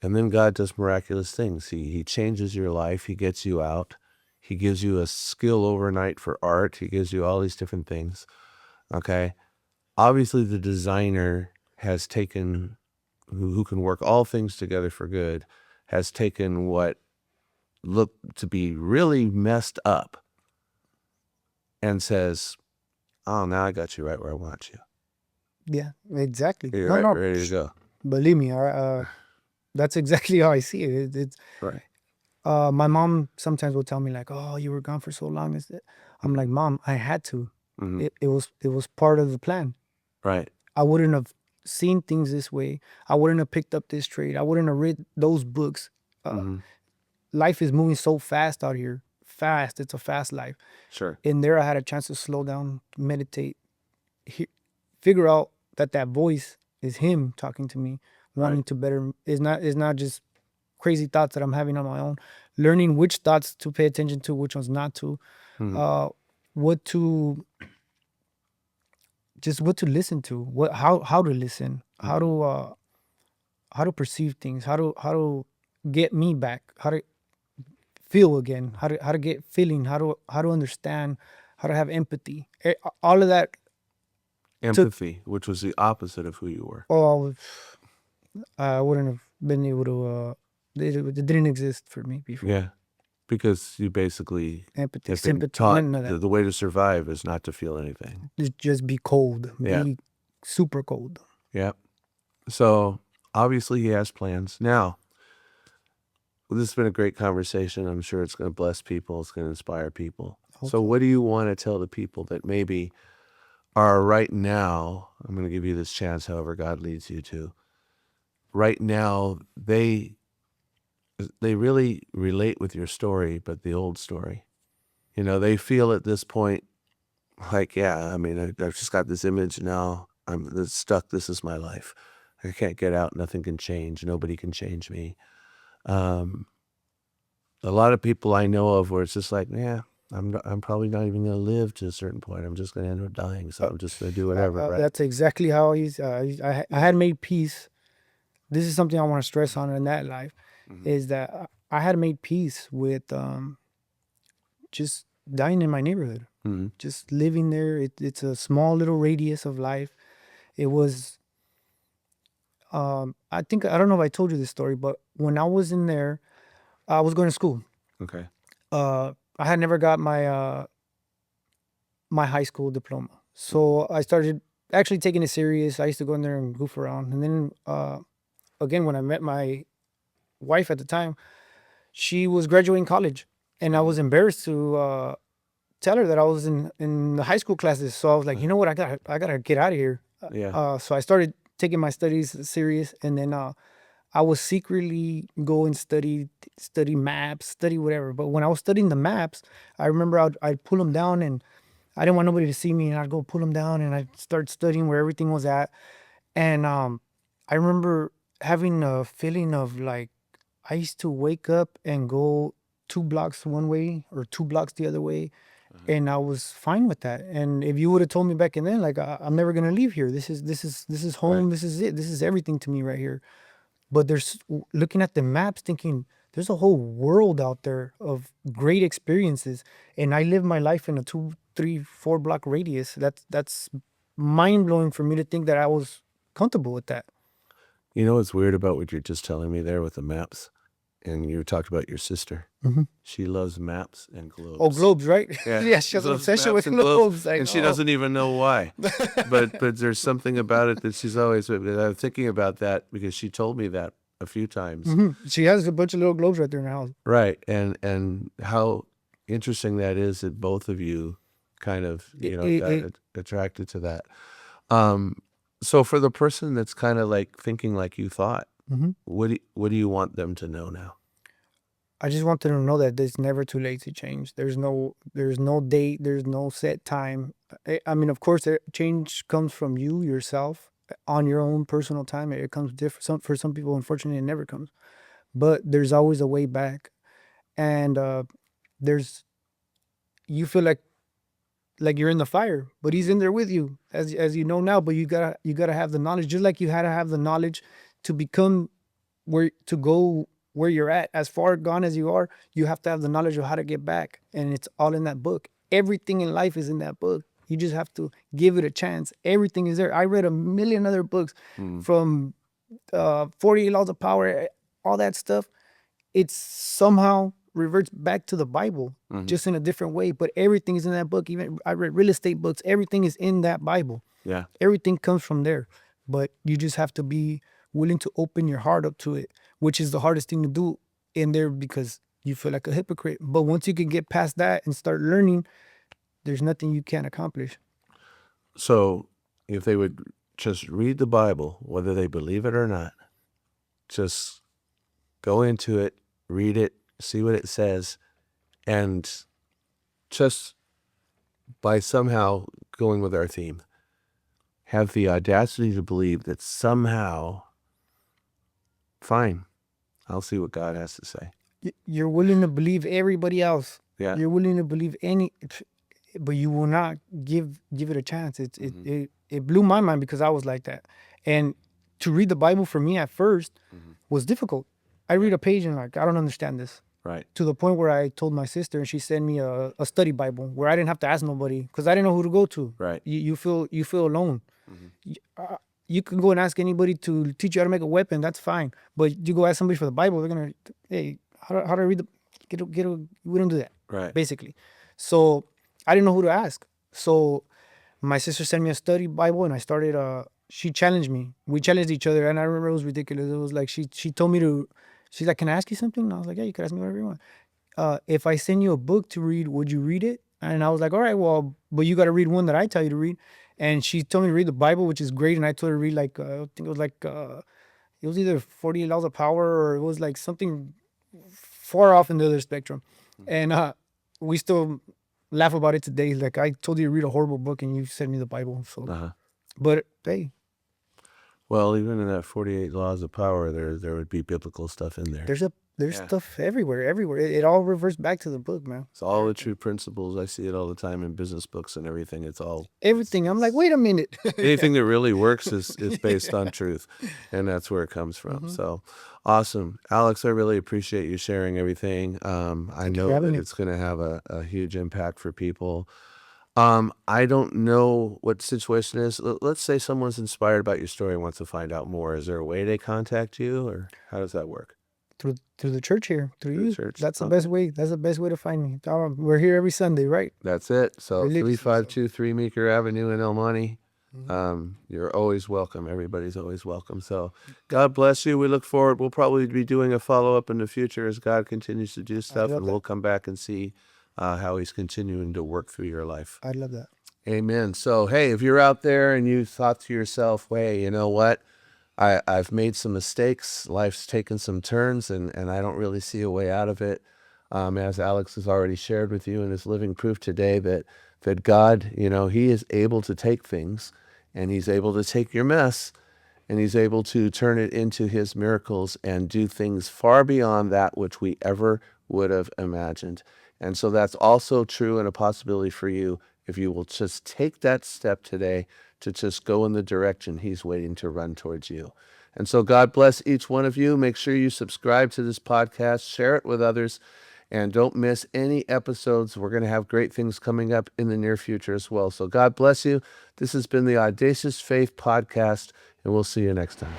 And then God does miraculous things. He changes your life. He gets you out. He gives you a skill overnight for art. He gives you all these different things. Okay. Obviously, the designer has taken, who can work all things together for good, has taken what looked to be really messed up and says, oh, now I got you right where I want you. Yeah, exactly. You're ready to go. Believe me, that's exactly how I see it. It's right. My mom sometimes will tell me like, "Oh, you were gone for so long." I'm like, "Mom, I had to. It was part of the plan. Right. I wouldn't have seen things this way. I wouldn't have picked up this trade. I wouldn't have read those books. Life is moving so fast out here. Fast. It's a fast life. Sure. In there, I had a chance to slow down, meditate, figure out that voice is him talking to me, wanting to better. Is not just crazy thoughts that I'm having on my own. Learning which thoughts to pay attention to, which ones not to. What to listen to. How to listen. How to perceive things. How to get me back. How to feel again. How to get feeling. How to understand. How to have empathy. All of that. Empathy, which was the opposite of who you were. Oh, I wouldn't have been able to. It didn't exist for me before. Yeah, because you basically Empathy, have been sympathy, taught none of that. the way to survive is not to feel anything. Just be cold. Yeah. Be super cold. Yeah. So obviously he has plans. Now, this has been a great conversation. I'm sure it's going to bless people. It's going to inspire people. So what do you want to tell the people that maybe are right now, I'm going to give you this chance, however God leads you to. Right now, they really relate with your story, but the old story. They feel at this point like, yeah, I mean, I've just got this image now. I'm stuck. This is my life. I can't get out. Nothing can change. Nobody can change me. Um, a lot of people I know of where it's just like, yeah, I'm probably not even going to live to a certain point. I'm just going to end up dying. So I'm just going to do whatever, right? That's exactly how I had made peace. This is something I want to stress on in that life, is that I had made peace with just dying in my neighborhood, just living there. It's a small little radius of life. It was, I don't know if I told you this story, but when I was in there, I was going to school. Okay. I had never got my high school diploma, so I started actually taking it serious. I used to go in there and goof around, and then again, when I met my wife at the time, she was graduating college, and I was embarrassed to tell her that I was in the high school classes. So I was like, you know what, I gotta get out of here. Yeah. So I started taking my studies serious, and then I was secretly go and study maps, study whatever. But when I was studying the maps, I remember I'd pull them down, and I didn't want nobody to see me, and I'd go pull them down, and I'd start studying where everything was at. And I remember having a feeling of like I used to wake up and go 2 blocks one way or 2 blocks the other way, and I was fine with that. And if you would have told me back then, like I'm never gonna leave here. This is home. Right. This is it. This is everything to me right here. But there's looking at the maps, thinking there's a whole world out there of great experiences, and I live my life in a 2, 3, 4 block radius. That's mind blowing for me to think that I was comfortable with that. You know what's weird about what you're just telling me there with the maps? And you talked about your sister. She loves maps and globes. Oh, globes, right? Yeah, Yeah, she has an loves obsession maps with and globes. and she doesn't even know why. but there's something about it that she's always. I'm thinking about that because she told me that a few times. She has a bunch of little globes right there in the house. Right, and how interesting that is that both of you kind of got attracted to that. So for the person that's kind of like thinking like you thought, what do you want them to know now? I just want them to know that it's never too late to change. There's no date. There's no set time. I mean, of course, change comes from you yourself on your own personal time. It comes different. For some people, unfortunately, it never comes. But there's always a way back, and there's you feel like you're in the fire, but he's in there with you, as you know now. But you gotta have the knowledge, just like you had to have the knowledge to become to go where you're at, as far gone as you are. You have to have the knowledge of how to get back, and it's all in that book. Everything in life is in that book. You just have to give it a chance. Everything is there. I read a million other books, from 48 Laws of Power, all that stuff. It's somehow reverts back to the Bible, just in a different way. But everything is in that book. Even I read real estate books. Everything is in that Bible. Yeah. Everything comes from there. But you just have to be willing to open your heart up to it, which is the hardest thing to do in there, because you feel like a hypocrite. But once you can get past that and start learning, there's nothing you can't accomplish. So if they would just read the Bible, whether they believe it or not, just go into it, read it, see what it says, and just by somehow going with our theme, have the audacity to believe that somehow, fine, I'll see what God has to say. You're willing to believe everybody else. Yeah. You're willing to believe but you will not give it a chance. It blew my mind, because I was like that. And to read the Bible for me at first was difficult. I read a page and like, I don't understand this. Right. To the point where I told my sister, and she sent me a study Bible where I didn't have to ask nobody, because I didn't know who to go to. Right. You feel alone. You can go and ask anybody to teach you how to make a weapon. That's fine. But you go ask somebody for the Bible, they're gonna, hey, how do I read the we don't do that. Right. Basically. So I didn't know who to ask. So my sister sent me a study Bible, and I started. She challenged me. We challenged each other, and I remember it was ridiculous. It was like she told me to. She's like, "Can I ask you something?" And I was like, "Yeah, you can ask me whatever you want. If I send you a book to read, would you read it?" And I was like, "All right, well, but you got to read one that I tell you to read." And she told me to read the Bible, which is great. And I told her to read like I think it was like it was either 48 Laws of Power or it was like something far off in the other spectrum. And we still laugh about it today. Like I told you to read a horrible book and you sent me the Bible. So, but hey, Well, even in that 48 Laws of Power, there would be biblical stuff in there. there's stuff everywhere. It all reverts back to the book, man. It's all the true principles. I see it all the time in business books and everything. It's all Everything. I'm like, wait a minute. anything that really works is based on truth, and that's where it comes from. So awesome, Alex. I really appreciate you sharing everything. I know having that me. it's going to have a huge impact for people. I don't know what the situation is. Let's say someone's inspired about your story and wants to find out more. Is there a way they contact you, or how does that work? Through the church here, through the you. church, That's the best way. That's the best way to find me. We're here every Sunday, right? That's it. So Religiously, 3523 Meeker Avenue in El Monte. You're always welcome. Everybody's always welcome. So God bless you. We look forward. We'll probably be doing a follow-up in the future as God continues to do stuff, love and that. we'll come back and see how he's continuing to work through your life. I love that. Amen. So, hey, if you're out there and you thought to yourself, hey, you know what? I've made some mistakes. Life's taken some turns, and I don't really see a way out of it. As Alex has already shared with you and is living proof today that God, he is able to take things, and he's able to take your mess, and he's able to turn it into his miracles and do things far beyond that which we ever would have imagined. And so that's also true and a possibility for you if you will just take that step today to just go in the direction he's waiting to run towards you. And so God bless each one of you. Make sure you subscribe to this podcast, share it with others, and don't miss any episodes. We're going to have great things coming up in the near future as well. So God bless you. This has been the Audacious Faith Podcast, and we'll see you next time.